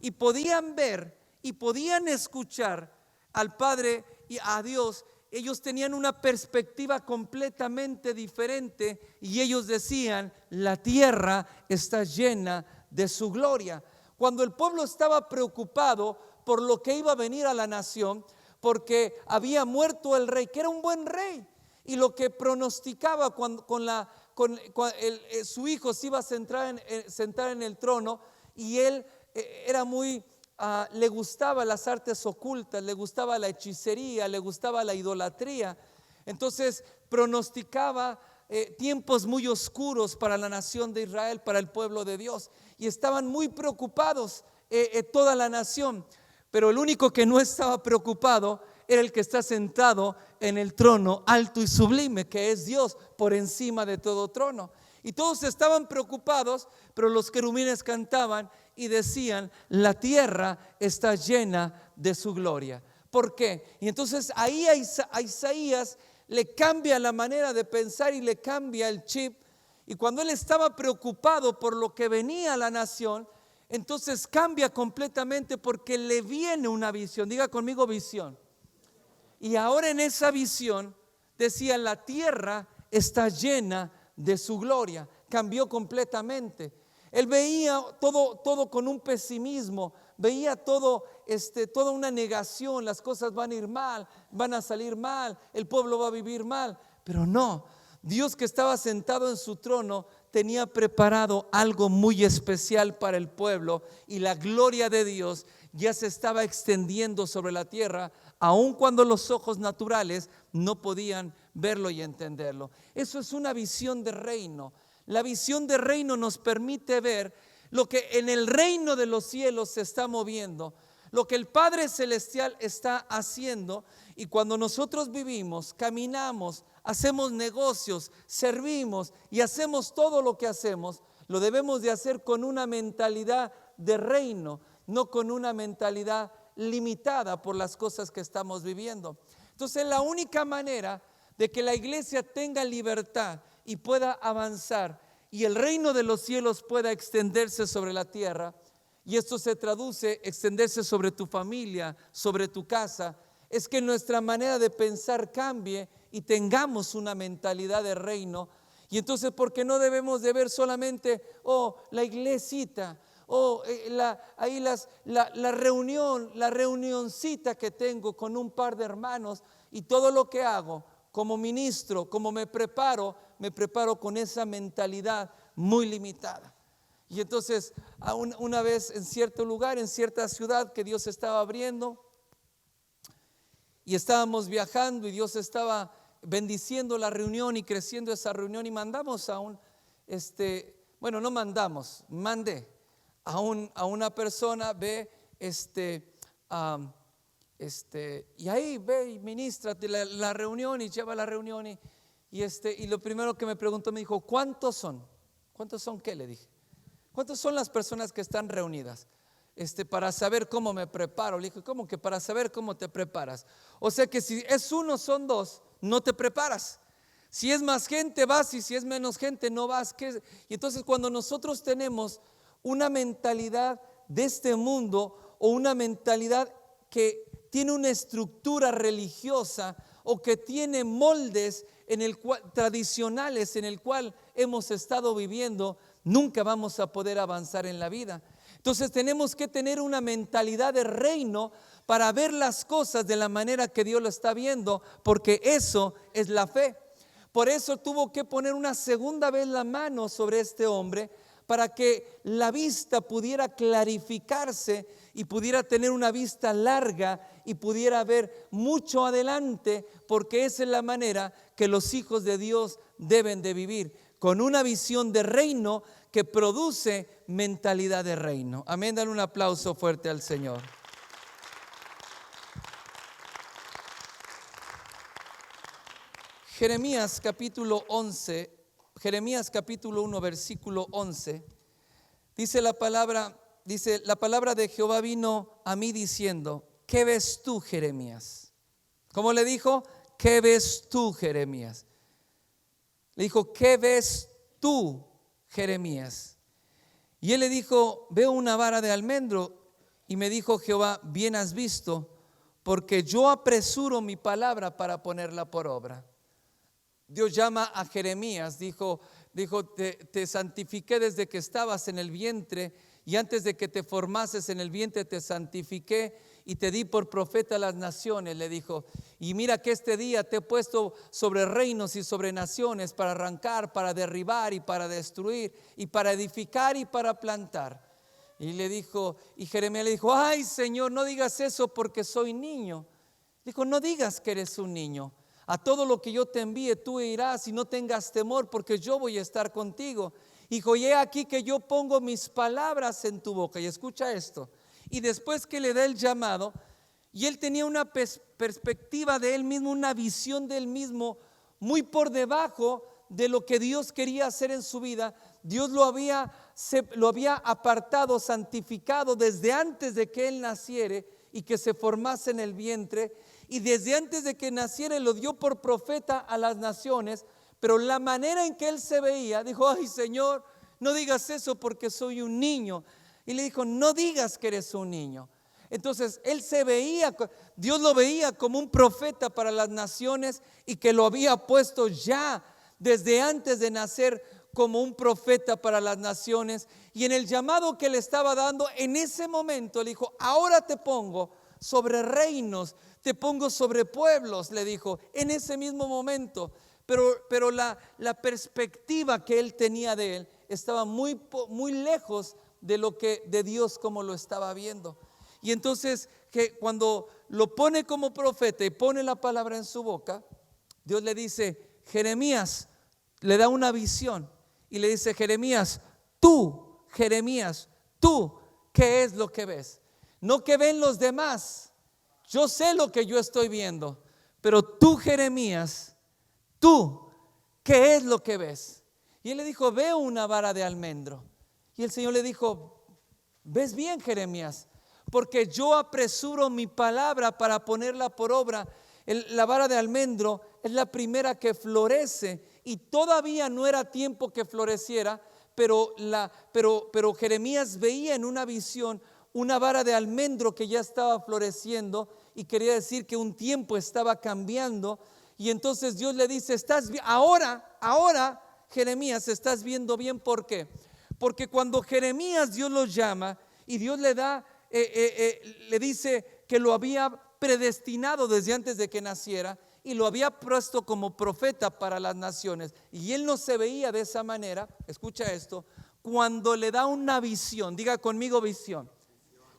y podían ver y podían escuchar al Padre y a Dios, ellos tenían una perspectiva completamente diferente y ellos decían: la tierra está llena de su gloria. Cuando el pueblo estaba preocupado por lo que iba a venir a la nación, porque había muerto el rey, que era un buen rey, y lo que pronosticaba su hijo se iba a sentar en el trono, y él era le gustaba las artes ocultas, le gustaba la hechicería, le gustaba la idolatría. Entonces pronosticaba tiempos muy oscuros para la nación de Israel, para el pueblo de Dios, y estaban muy preocupados toda la nación. Pero el único que no estaba preocupado era el que está sentado en el trono alto y sublime, que es Dios por encima de todo trono. Y todos estaban preocupados, pero los querubines cantaban y decían: la tierra está llena de su gloria. ¿Por qué? Y entonces ahí a Isaías le cambia la manera de pensar y le cambia el chip. Y cuando él estaba preocupado por lo que venía a la nación, entonces cambia completamente porque le viene una visión. Diga conmigo: visión. Y ahora en esa visión decía: la tierra está llena de su gloria. Cambió completamente. Él veía todo con un pesimismo, veía toda una negación. Las cosas van a ir mal, van a salir mal, el pueblo va a vivir mal. Pero no, Dios, que estaba sentado en su trono, tenía preparado algo muy especial para el pueblo, y la gloria de Dios ya se estaba extendiendo sobre la tierra, aun cuando los ojos naturales no podían verlo y entenderlo. Eso es una visión de reino. La visión de reino nos permite ver lo que en el reino de los cielos se está moviendo, lo que el Padre Celestial está haciendo. Y cuando nosotros vivimos, caminamos, hacemos negocios, servimos y hacemos todo lo que hacemos, lo debemos de hacer con una mentalidad de reino, no con una mentalidad limitada por las cosas que estamos viviendo. Entonces, la única manera de que la iglesia tenga libertad y pueda avanzar y el reino de los cielos pueda extenderse sobre la tierra, y esto se traduce extenderse sobre tu familia, sobre tu casa, es que nuestra manera de pensar cambie y tengamos una mentalidad de reino. Y entonces, ¿por qué no debemos de ver solamente la iglesita, la reunión, la reunioncita que tengo con un par de hermanos, y todo lo que hago como ministro, como me preparo con esa mentalidad muy limitada? Y entonces, una vez en cierto lugar, en cierta ciudad que Dios estaba abriendo, y estábamos viajando y Dios estaba bendiciendo la reunión y creciendo esa reunión, y mandamos mandé a una persona, y ahí ve y ministra la reunión y lleva la reunión, y lo primero que me preguntó, me dijo: ¿cuántos son? ¿Cuántos son qué? Le dije: ¿cuántos son las personas que están reunidas? Para saber cómo me preparo. Le dije: ¿cómo que para saber cómo te preparas? O sea que si es uno, son dos, no te preparas. Si es más gente vas, y si es menos gente no vas. Y entonces, cuando nosotros tenemos una mentalidad de este mundo, o una mentalidad que tiene una estructura religiosa, o que tiene moldes tradicionales en el cual hemos estado viviendo, nunca vamos a poder avanzar en la vida. Entonces tenemos que tener una mentalidad de reino para ver las cosas de la manera que Dios lo está viendo, porque eso es la fe. Por eso tuvo que poner una segunda vez la mano sobre este hombre, para que la vista pudiera clarificarse y pudiera tener una vista larga y pudiera ver mucho adelante, porque esa es la manera que los hijos de Dios deben de vivir, con una visión de reino que produce mentalidad de reino. Amén. Dale un aplauso fuerte al Señor. Jeremías capítulo 1, versículo 11. Dice la palabra de Jehová vino a mí diciendo: ¿qué ves tú, Jeremías? ¿Cómo le dijo? ¿Qué ves tú, Jeremías? Le dijo: ¿qué ves tú, Jeremías? Y él le dijo: veo una vara de almendro. Y me dijo Jehová: bien has visto, porque yo apresuro mi palabra para ponerla por obra. Dios llama a Jeremías, dijo, te santifiqué desde que estabas en el vientre, y antes de que te formases en el vientre te santifiqué y te di por profeta a las naciones. Le dijo: y mira que este día te he puesto sobre reinos y sobre naciones, para arrancar, para derribar y para destruir, y para edificar y para plantar. Y Jeremías le dijo: ay, Señor, no digas eso, porque soy niño. Dijo: no digas que eres un niño. A todo lo que yo te envíe tú irás, y no tengas temor, porque yo voy a estar contigo. Dijo: y he aquí que yo pongo mis palabras en tu boca. Y escucha esto. Y después que le da el llamado, Y él tenía una perspectiva de él mismo, una visión de él mismo muy por debajo de lo que Dios quería hacer en su vida. Dios lo había apartado, santificado desde antes de que él naciere y que se formase en el vientre. Y desde antes de que naciera lo dio por profeta a las naciones. Pero la manera en que él se veía, dijo: ay, Señor, no digas eso porque soy un niño. Y le dijo: no digas que eres un niño. Entonces él se veía, Dios lo veía como un profeta para las naciones, y que lo había puesto ya desde antes de nacer como un profeta para las naciones. Y en el llamado que le estaba dando en ese momento, le dijo: ahora te pongo sobre reinos, te pongo sobre pueblos, le dijo en ese mismo momento. Pero la perspectiva que él tenía de él estaba muy lejos de Dios como lo estaba viendo. Y entonces, que cuando lo pone como profeta y pone la palabra en su boca, Dios le dice: Jeremías, le da una visión y le dice: Jeremías, Jeremías, tú, ¿qué es lo que ves? No que ven los demás, yo sé lo que yo estoy viendo, pero tú, Jeremías, tú, ¿qué es lo que ves? Y él le dijo: veo una vara de almendro. Y el Señor le dijo: ves bien, Jeremías, porque yo apresuro mi palabra para ponerla por obra. La vara de almendro es la primera que florece, y todavía no era tiempo que floreciera, pero Jeremías veía en una visión una vara de almendro que ya estaba floreciendo, y quería decir que un tiempo estaba cambiando. Y entonces Dios le dice: ahora Jeremías, estás viendo bien. ¿Por qué? Porque cuando Jeremías Dios lo llama y Dios le da le dice que lo había predestinado desde antes de que naciera y lo había puesto como profeta para las naciones, y él no se veía de esa manera. Escucha esto: cuando le da una visión, diga conmigo visión,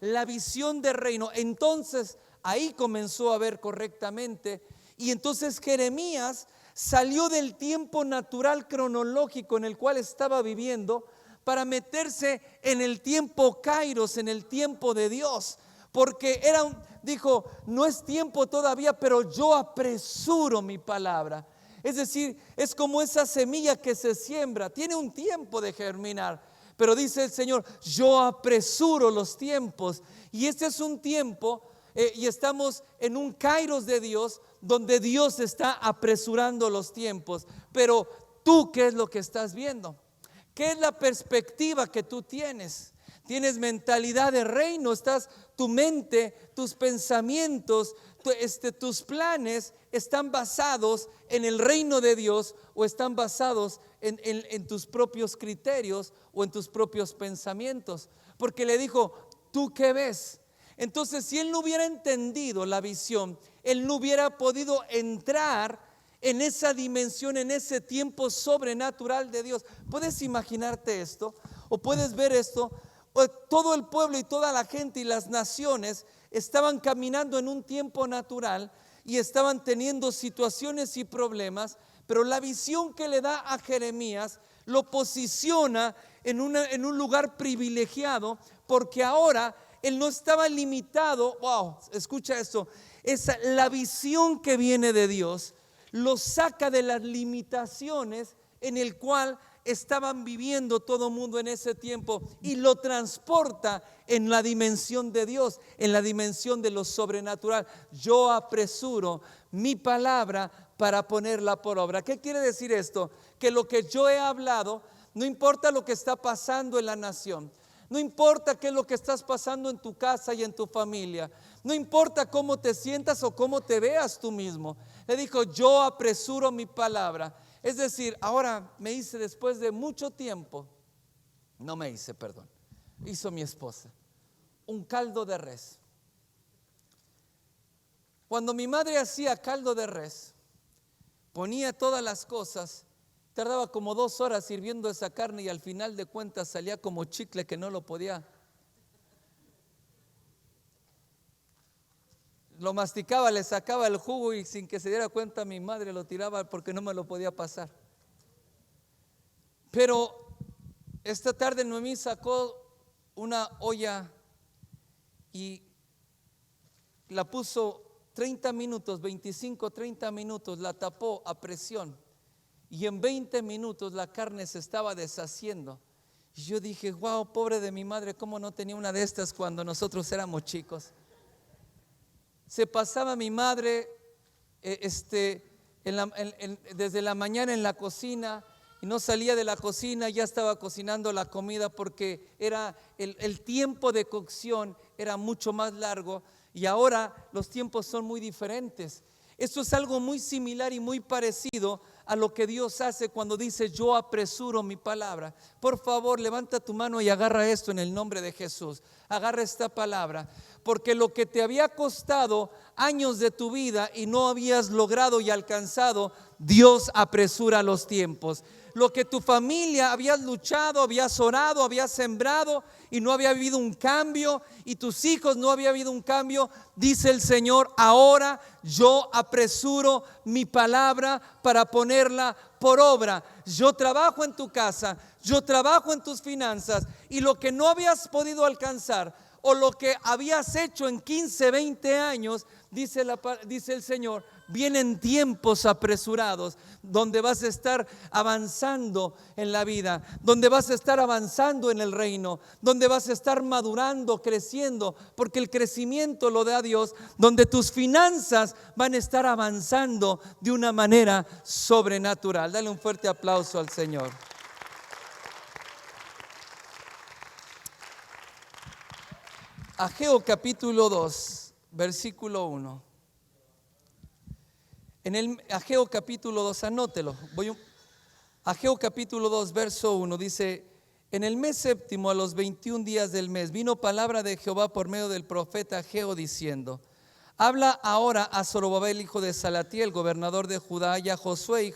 la visión de reino, entonces ahí comenzó a ver correctamente. Y entonces Jeremías salió del tiempo natural cronológico en el cual estaba viviendo para meterse en el tiempo Kairos, en el tiempo de Dios, porque dijo: no es tiempo todavía, pero yo apresuro mi palabra. Es decir, es como esa semilla que se siembra, tiene un tiempo de germinar, pero dice el Señor: yo apresuro los tiempos. Y este es un tiempo, y estamos en un Kairos de Dios, donde Dios está apresurando los tiempos. Pero tú, ¿qué es lo que estás viendo? ¿Qué es la perspectiva que tú tienes? Tienes mentalidad de reino, tu mente, tus pensamientos, tus planes están basados en el reino de Dios, o están basados en tus propios criterios o en tus propios pensamientos. Porque le dijo: ¿tú qué ves? Entonces, si él no hubiera entendido la visión, él no hubiera podido entrar en esa dimensión, en ese tiempo sobrenatural de Dios. ¿Puedes imaginarte esto? ¿O puedes ver esto? Todo el pueblo y toda la gente y las naciones estaban caminando en un tiempo natural y estaban teniendo situaciones y problemas, pero la visión que le da a Jeremías lo posiciona en un lugar privilegiado, porque ahora él no estaba limitado. Wow, escucha esto: la visión que viene de Dios lo saca de las limitaciones en el cual estaban viviendo todo mundo en ese tiempo, y lo transporta en la dimensión de Dios, en la dimensión de lo sobrenatural. Yo apresuro mi palabra para ponerla por obra. ¿Qué quiere decir esto? Que lo que yo he hablado, no importa lo que está pasando en la nación, no importa qué es lo que estás pasando en tu casa y en tu familia, no importa cómo te sientas o cómo te veas tú mismo. Le dijo: yo apresuro mi palabra. Es decir, ahora me hice, después de mucho tiempo, hizo mi esposa un caldo de res. Cuando mi madre hacía caldo de res, ponía todas las cosas, tardaba como 2 horas hirviendo esa carne, y al final de cuentas salía como chicle que no lo podía. Lo masticaba, le sacaba el jugo, y sin que se diera cuenta mi madre lo tiraba porque no me lo podía pasar. Pero esta tarde Noemí sacó una olla y la puso 30 minutos, 25, 30 minutos, la tapó a presión. Y en 20 minutos la carne se estaba deshaciendo. Y yo dije, wow, pobre de mi madre, ¿cómo no tenía una de estas cuando nosotros éramos chicos? Se pasaba mi madre desde la mañana en la cocina, y no salía de la cocina, ya estaba cocinando la comida, porque era el tiempo de cocción era mucho más largo, y ahora los tiempos son muy diferentes. Esto es algo muy similar y muy parecido a lo que Dios hace cuando dice: yo apresuro mi palabra. Por favor, levanta tu mano y agarra esto en el nombre de Jesús. Agarra esta palabra, porque lo que te había costado años de tu vida y no habías logrado y alcanzado, Dios apresura los tiempos. Lo que tu familia habías luchado, habías orado, habías sembrado y no había habido un cambio, y tus hijos no había habido un cambio, dice el Señor: ahora yo apresuro mi palabra para ponerla por obra. Yo trabajo en tu casa, yo trabajo en tus finanzas, y lo que no habías podido alcanzar, o lo que habías hecho en 15, 20 años, dice el Señor, vienen tiempos apresurados donde vas a estar avanzando en la vida, donde vas a estar avanzando en el reino, donde vas a estar madurando, creciendo, porque el crecimiento lo da Dios, donde tus finanzas van a estar avanzando de una manera sobrenatural. Dale un fuerte aplauso al Señor. Ageo capítulo 2, versículo 1. En el Ageo capítulo 2, anótelo. Ageo capítulo 2, verso 1 dice: en el mes séptimo, a los 21 días del mes, vino palabra de Jehová por medio del profeta Ageo diciendo: habla ahora a Zorobabel, hijo de Salatiel, gobernador de Judá, y a Josué,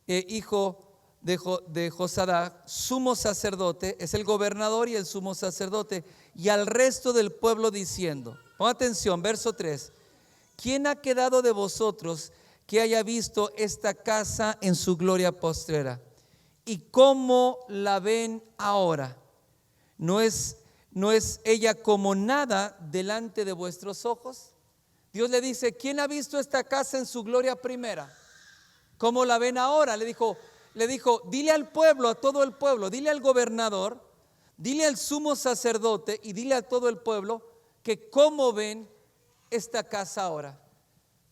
hijo de Josadac, sumo sacerdote, es el gobernador y el sumo sacerdote, y al resto del pueblo diciendo, pon atención, verso 3: ¿quién ha quedado de vosotros que haya visto esta casa en su gloria postrera? ¿Y cómo la ven ahora? ¿No es ella como nada delante de vuestros ojos? Dios le dice: ¿quién ha visto esta casa en su gloria primera? ¿Cómo la ven ahora? Le dijo, dile al pueblo, a todo el pueblo, dile al gobernador, dile al sumo sacerdote y dile a todo el pueblo que cómo ven esta casa ahora.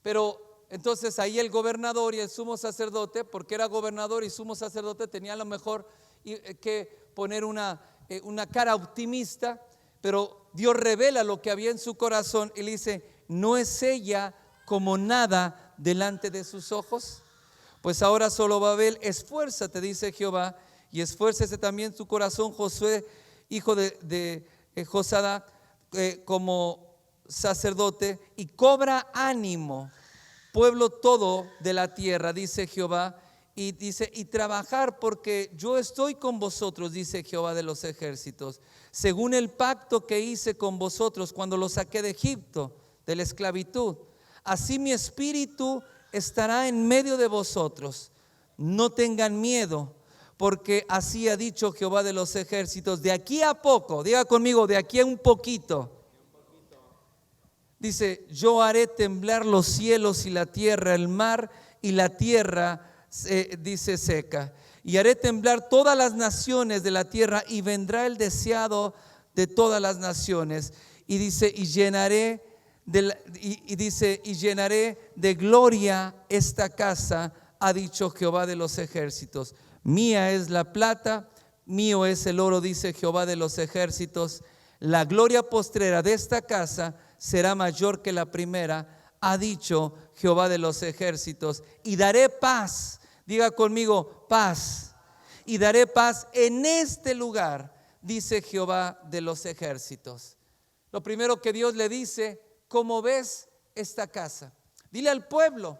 Pero entonces ahí el gobernador y el sumo sacerdote, porque era gobernador y sumo sacerdote, tenía a lo mejor que poner una cara optimista, pero Dios revela lo que había en su corazón y le dice: ¿no es ella como nada delante de sus ojos? Pues ahora Zorobabel, esfuérzate, dice Jehová, y esfuércese también tu corazón, Josué, hijo de Josadac, como sacerdote, y cobra ánimo, pueblo todo de la tierra, dice Jehová, y dice: y trabajar, porque yo estoy con vosotros, dice Jehová de los ejércitos, según el pacto que hice con vosotros cuando los saqué de Egipto, de la esclavitud. Así mi espíritu estará en medio de vosotros. No tengan miedo, porque así ha dicho Jehová de los ejércitos: de aquí a poco, diga conmigo, de aquí a un poquito. Dice: yo haré temblar los cielos y la tierra, el mar y la tierra, dice, seca. Y haré temblar todas las naciones de la tierra, y vendrá el deseado de todas las naciones. Y dice: y llenaré de gloria esta casa, ha dicho Jehová de los ejércitos. Mía es la plata, mío es el oro, dice Jehová de los ejércitos. La gloria postrera de esta casa será mayor que la primera, ha dicho Jehová de los ejércitos. Y daré paz, diga conmigo, paz. Y daré paz en este lugar, dice Jehová de los ejércitos. Lo primero que Dios le dice: ¿cómo ves esta casa? Dile al pueblo.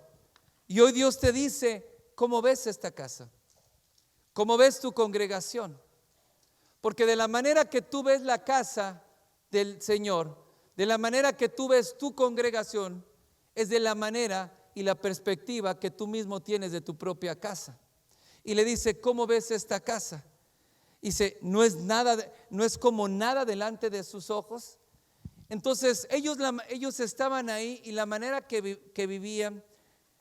Y hoy Dios te dice: ¿cómo ves esta casa? ¿Cómo ves tu congregación? Porque de la manera que tú ves la casa del Señor, de la manera que tú ves tu congregación, es de la manera y la perspectiva que tú mismo tienes de tu propia casa. Y le dice: ¿cómo ves esta casa? Dice: no es como nada delante de sus ojos. Entonces ellos estaban ahí y la manera que vivían,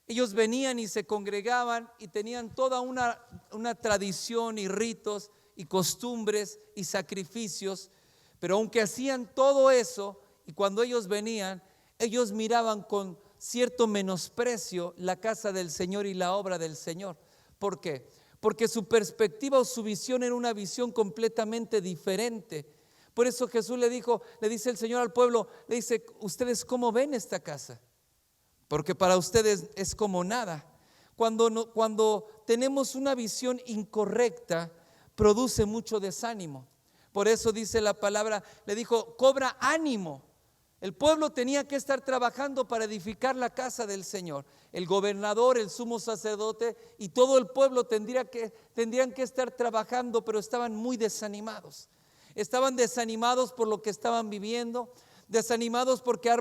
ellos venían y se congregaban y tenían toda una tradición y ritos y costumbres y sacrificios, pero aunque hacían todo eso y cuando ellos venían, ellos miraban con cierto menosprecio la casa del Señor y la obra del Señor. ¿Por qué? Porque su perspectiva o su visión era una visión completamente diferente. Por eso Jesús le dice el Señor al pueblo, le dice, ¿ustedes cómo ven esta casa? Porque para ustedes es como nada. Cuando tenemos una visión incorrecta, produce mucho desánimo. Por eso dice la palabra, le dijo, cobra ánimo. El pueblo tenía que estar trabajando para edificar la casa del Señor. El gobernador, el sumo sacerdote y todo el pueblo tendrían que estar trabajando, pero estaban muy desanimados. Estaban desanimados por lo que estaban viviendo, desanimados porque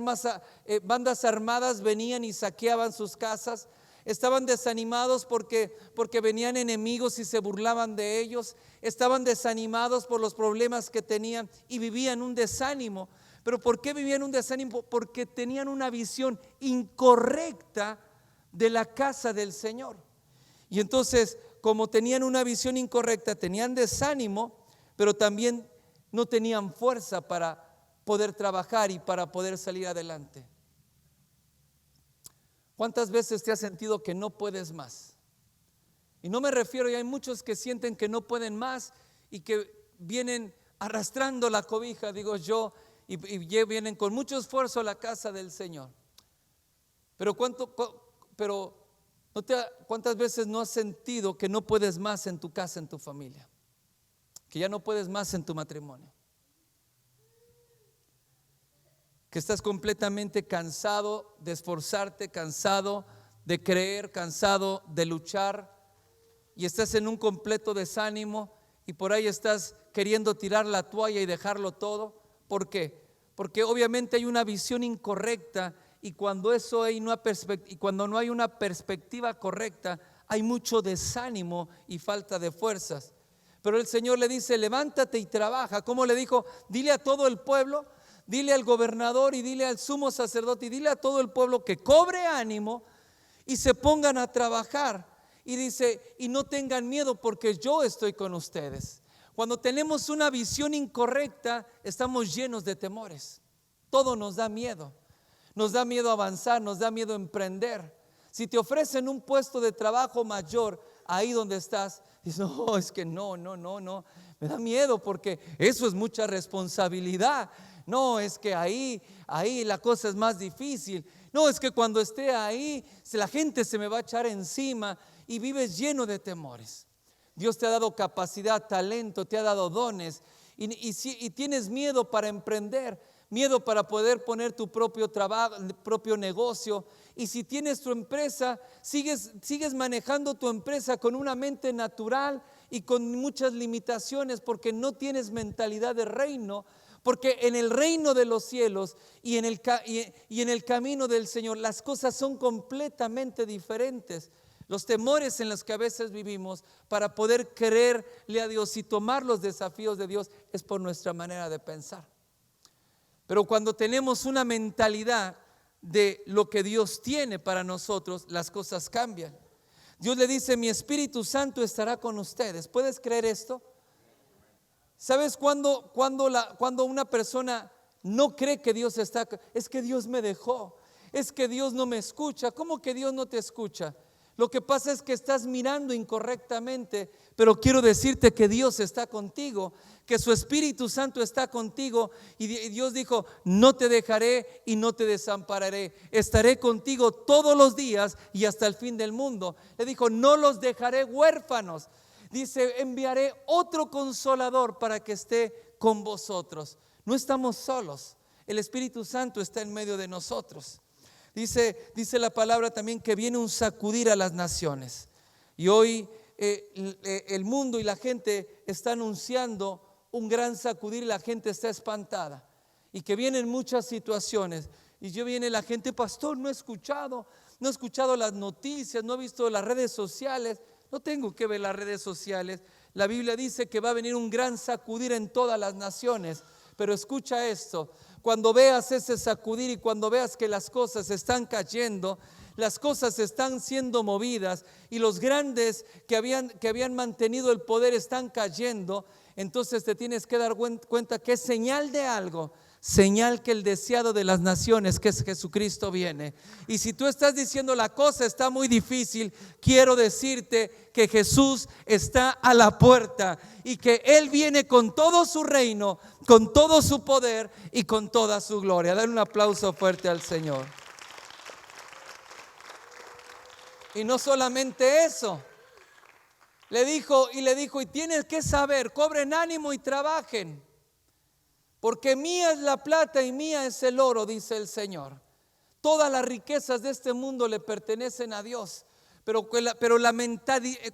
bandas armadas venían y saqueaban sus casas. Estaban desanimados porque venían enemigos y se burlaban de ellos. Estaban desanimados por los problemas que tenían y vivían un desánimo. ¿Pero por qué vivían un desánimo? Porque tenían una visión incorrecta de la casa del Señor. Y entonces, como tenían una visión incorrecta, tenían desánimo, pero también no tenían fuerza para poder trabajar y para poder salir adelante. ¿Cuántas veces te has sentido que no puedes más? Y no me refiero, y hay muchos que sienten que no pueden más y que vienen arrastrando la cobija, digo yo, y vienen con mucho esfuerzo a la casa del Señor. Pero ¿cuántas veces no has sentido que no puedes más en tu casa, en tu familia? Que ya no puedes más en tu matrimonio. Que estás completamente cansado de esforzarte, cansado de creer, cansado de luchar y estás en un completo desánimo y por ahí estás queriendo tirar la toalla y dejarlo todo. ¿Por qué? Porque obviamente hay una visión incorrecta y cuando no hay una perspectiva correcta, hay mucho desánimo y falta de fuerzas. Pero el Señor le dice, levántate y trabaja. ¿Cómo le dijo? Dile a todo el pueblo, dile al gobernador y dile al sumo sacerdote y dile a todo el pueblo que cobre ánimo y se pongan a trabajar. Y dice, y no tengan miedo porque yo estoy con ustedes. Cuando tenemos una visión incorrecta, estamos llenos de temores. Todo nos da miedo. Nos da miedo avanzar, nos da miedo emprender. Si te ofrecen un puesto de trabajo mayor ahí donde estás, dices, no, es que no, me da miedo porque eso es mucha responsabilidad. No, es que ahí la cosa es más difícil. No, es que cuando esté ahí, la gente se me va a echar encima y vives lleno de temores. Dios te ha dado capacidad, talento, te ha dado dones y tienes miedo para emprender, miedo para poder poner tu propio trabajo, propio negocio. Y si tienes tu empresa, sigues manejando tu empresa con una mente natural y con muchas limitaciones porque no tienes mentalidad de reino. Porque en el reino de los cielos y en el camino del Señor las cosas son completamente diferentes. Los temores en los que a veces vivimos para poder creerle a Dios y tomar los desafíos de Dios es por nuestra manera de pensar. Pero cuando tenemos una mentalidad de lo que Dios tiene para nosotros, las cosas cambian. Dios le dice, mi Espíritu Santo estará con ustedes. ¿Puedes creer esto? ¿Sabes cuando una persona no cree que Dios está? Es que Dios me dejó, es que Dios no me escucha. ¿Cómo que Dios no te escucha? Lo que pasa es que estás mirando incorrectamente, pero quiero decirte que Dios está contigo, que su Espíritu Santo está contigo y Dios dijo, no te dejaré y no te desampararé, estaré contigo todos los días y hasta el fin del mundo. Le dijo, no los dejaré huérfanos. Dice, enviaré otro consolador para que esté con vosotros. No estamos solos, el Espíritu Santo está en medio de nosotros. Dice la palabra también que viene un sacudir a las naciones. Y hoy el mundo y la gente está anunciando un gran sacudir y la gente está espantada. Y que vienen muchas situaciones. Y viene la gente, pastor, no he escuchado las noticias, no he visto las redes sociales. No tengo que ver las redes sociales. La Biblia dice que va a venir un gran sacudir en todas las naciones. Pero escucha esto, cuando veas ese sacudir y cuando veas que las cosas están cayendo, las cosas están siendo movidas y los grandes que habían mantenido el poder están cayendo, entonces te tienes que dar cuenta que es señal de algo. Señal que el deseado de las naciones, que es Jesucristo, viene. Y si tú estás diciendo la cosa está muy difícil, quiero decirte que Jesús está a la puerta y que Él viene con todo su reino, con todo su poder y con toda su gloria. Dale un aplauso fuerte al Señor. Y no solamente eso, le dijo, y tienes que saber, cobren ánimo y trabajen. Porque mía es la plata y mía es el oro, dice el Señor. Todas las riquezas de este mundo le pertenecen a Dios. Pero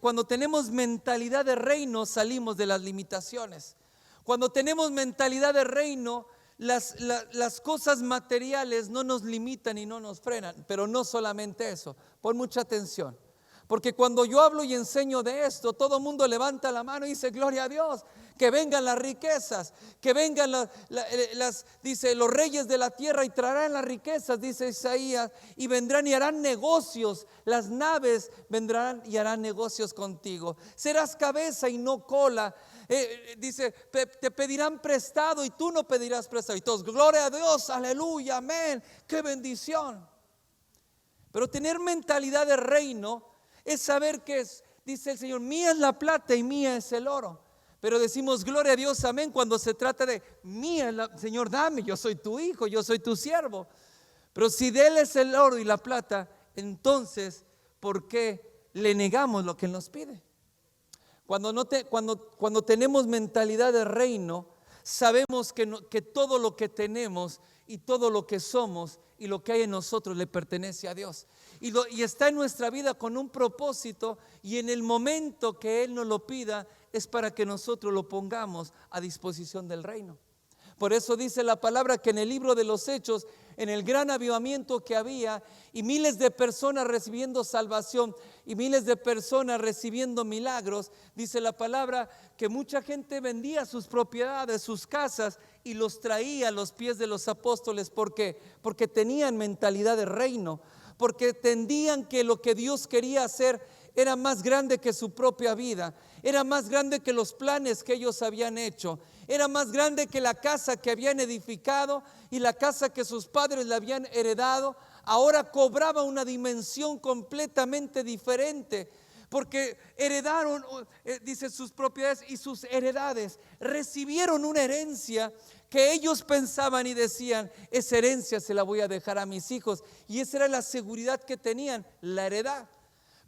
cuando tenemos mentalidad de reino, salimos de las limitaciones. Cuando tenemos mentalidad de reino, las cosas materiales no nos limitan y no nos frenan. Pero no solamente eso, pon mucha atención. Porque cuando yo hablo y enseño de esto, todo el mundo levanta la mano y dice: gloria a Dios, que vengan las riquezas, que vengan dice, los reyes de la tierra y traerán las riquezas, dice Isaías, y vendrán y harán negocios, las naves vendrán y harán negocios contigo. Serás cabeza y no cola. Dice, te pedirán prestado y tú no pedirás prestado. Y todos, gloria a Dios, aleluya, amén, qué bendición. Pero tener mentalidad de reino es saber que dice el Señor, mía es la plata y mía es el oro. Pero decimos gloria a Dios, amén, cuando se trata de mía, Señor, dame, yo soy tu hijo, yo soy tu siervo. Pero si de Él es el oro y la plata, entonces, ¿por qué le negamos lo que Él nos pide? Cuando tenemos mentalidad de reino, sabemos que todo lo que tenemos y todo lo que somos y lo que hay en nosotros le pertenece a Dios. Y está en nuestra vida con un propósito, y en el momento que Él nos lo pida es para que nosotros lo pongamos a disposición del reino. Por eso dice la palabra que en el libro de los Hechos, en el gran avivamiento que había, y miles de personas recibiendo salvación y miles de personas recibiendo milagros, dice la palabra que mucha gente vendía sus propiedades, sus casas, y los traía a los pies de los apóstoles. ¿Por qué? Porque tenían mentalidad de reino, porque entendían que lo que Dios quería hacer era más grande que su propia vida, era más grande que los planes que ellos habían hecho, era más grande que la casa que habían edificado y la casa que sus padres le habían heredado. Ahora cobraba una dimensión completamente diferente, porque heredaron, dice, sus propiedades y sus heredades, recibieron una herencia que ellos pensaban y decían: esa herencia se la voy a dejar a mis hijos, y esa era la seguridad que tenían, la heredad.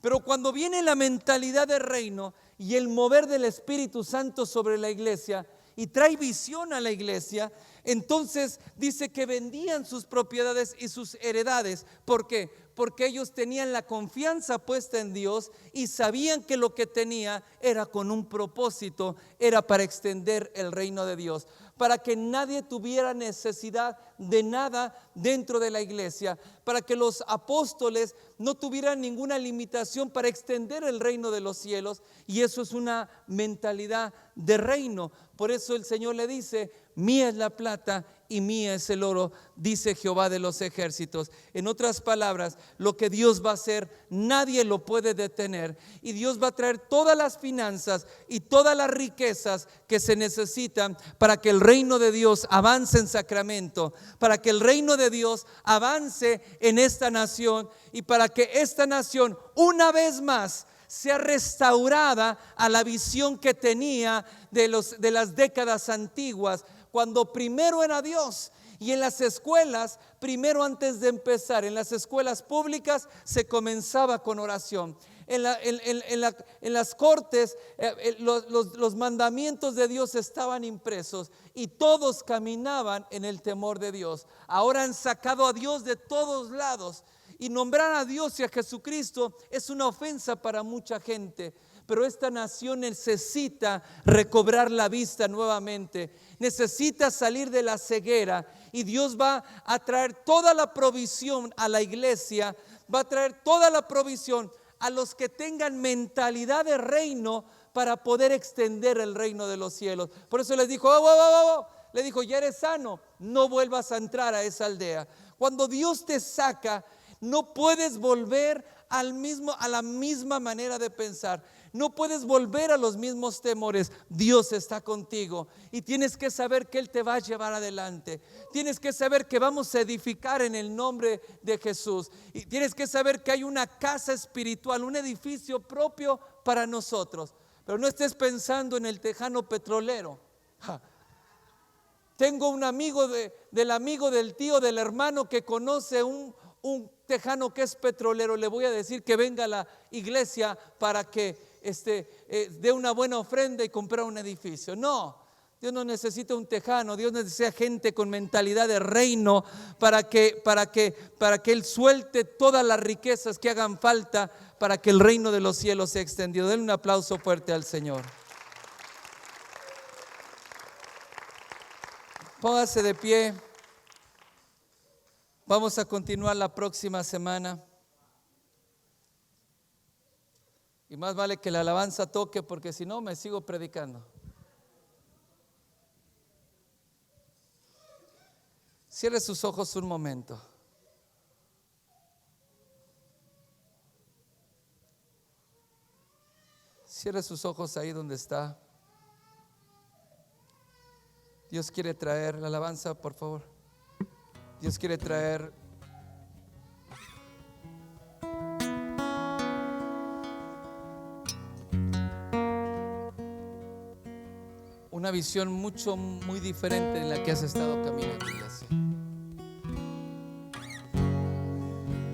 Pero cuando viene la mentalidad de reino y el mover del Espíritu Santo sobre la iglesia y trae visión a la iglesia, entonces dice que vendían sus propiedades y sus heredades. ¿Por qué? Porque ellos tenían la confianza puesta en Dios y sabían que lo que tenía era con un propósito, era para extender el reino de Dios, para que nadie tuviera necesidad de nada dentro de la iglesia, para que los apóstoles no tuvieran ninguna limitación para extender el reino de los cielos. Y eso es una mentalidad de reino. Por eso el Señor le dice: mía es la plata y mía es el oro, dice Jehová de los ejércitos. En otras palabras, lo que Dios va a hacer, nadie lo puede detener. Y Dios va a traer todas las finanzas y todas las riquezas que se necesitan para que el reino de Dios avance en Sacramento, para que el reino de Dios avance en esta nación, y para que esta nación una vez más sea restaurada a la visión que tenía de las décadas antiguas, cuando primero era Dios. Y en las escuelas, primero, antes de empezar, en las escuelas públicas se comenzaba con oración. En las cortes los mandamientos de Dios estaban impresos y todos caminaban en el temor de Dios. Ahora han sacado a Dios de todos lados, y nombrar a Dios y a Jesucristo es una ofensa para mucha gente. Pero esta nación necesita recobrar la vista nuevamente, necesita salir de la ceguera, y Dios va a traer toda la provisión a la iglesia, va a traer toda la provisión a los que tengan mentalidad de reino para poder extender el reino de los cielos. Por eso les dijo: le dijo, ya eres sano, no vuelvas a entrar a esa aldea. Cuando Dios te saca, no puedes volver a la misma manera de pensar. No puedes volver a los mismos temores. Dios está contigo y tienes que saber que Él te va a llevar adelante. Tienes que saber que vamos a edificar en el nombre de Jesús. Y tienes que saber que hay una casa espiritual, un edificio propio para nosotros. Pero no estés pensando en el tejano petrolero. Tengo un amigo del amigo del tío del hermano que conoce un tejano que es petrolero. Le voy a decir que venga a la iglesia para que dé una buena ofrenda y comprar un edificio. No, Dios no necesita un tejano. Dios necesita gente con mentalidad de reino para que Él suelte todas las riquezas que hagan falta para que el reino de los cielos sea extendido. Denle un aplauso fuerte al Señor. Póngase de pie. Vamos a continuar la próxima semana. Y más vale que la alabanza toque, porque si no me sigo predicando. Cierre sus ojos un momento. Cierre sus ojos ahí donde está. Dios quiere traer la alabanza, por favor. Dios quiere traer una visión muy diferente en la que has estado caminando.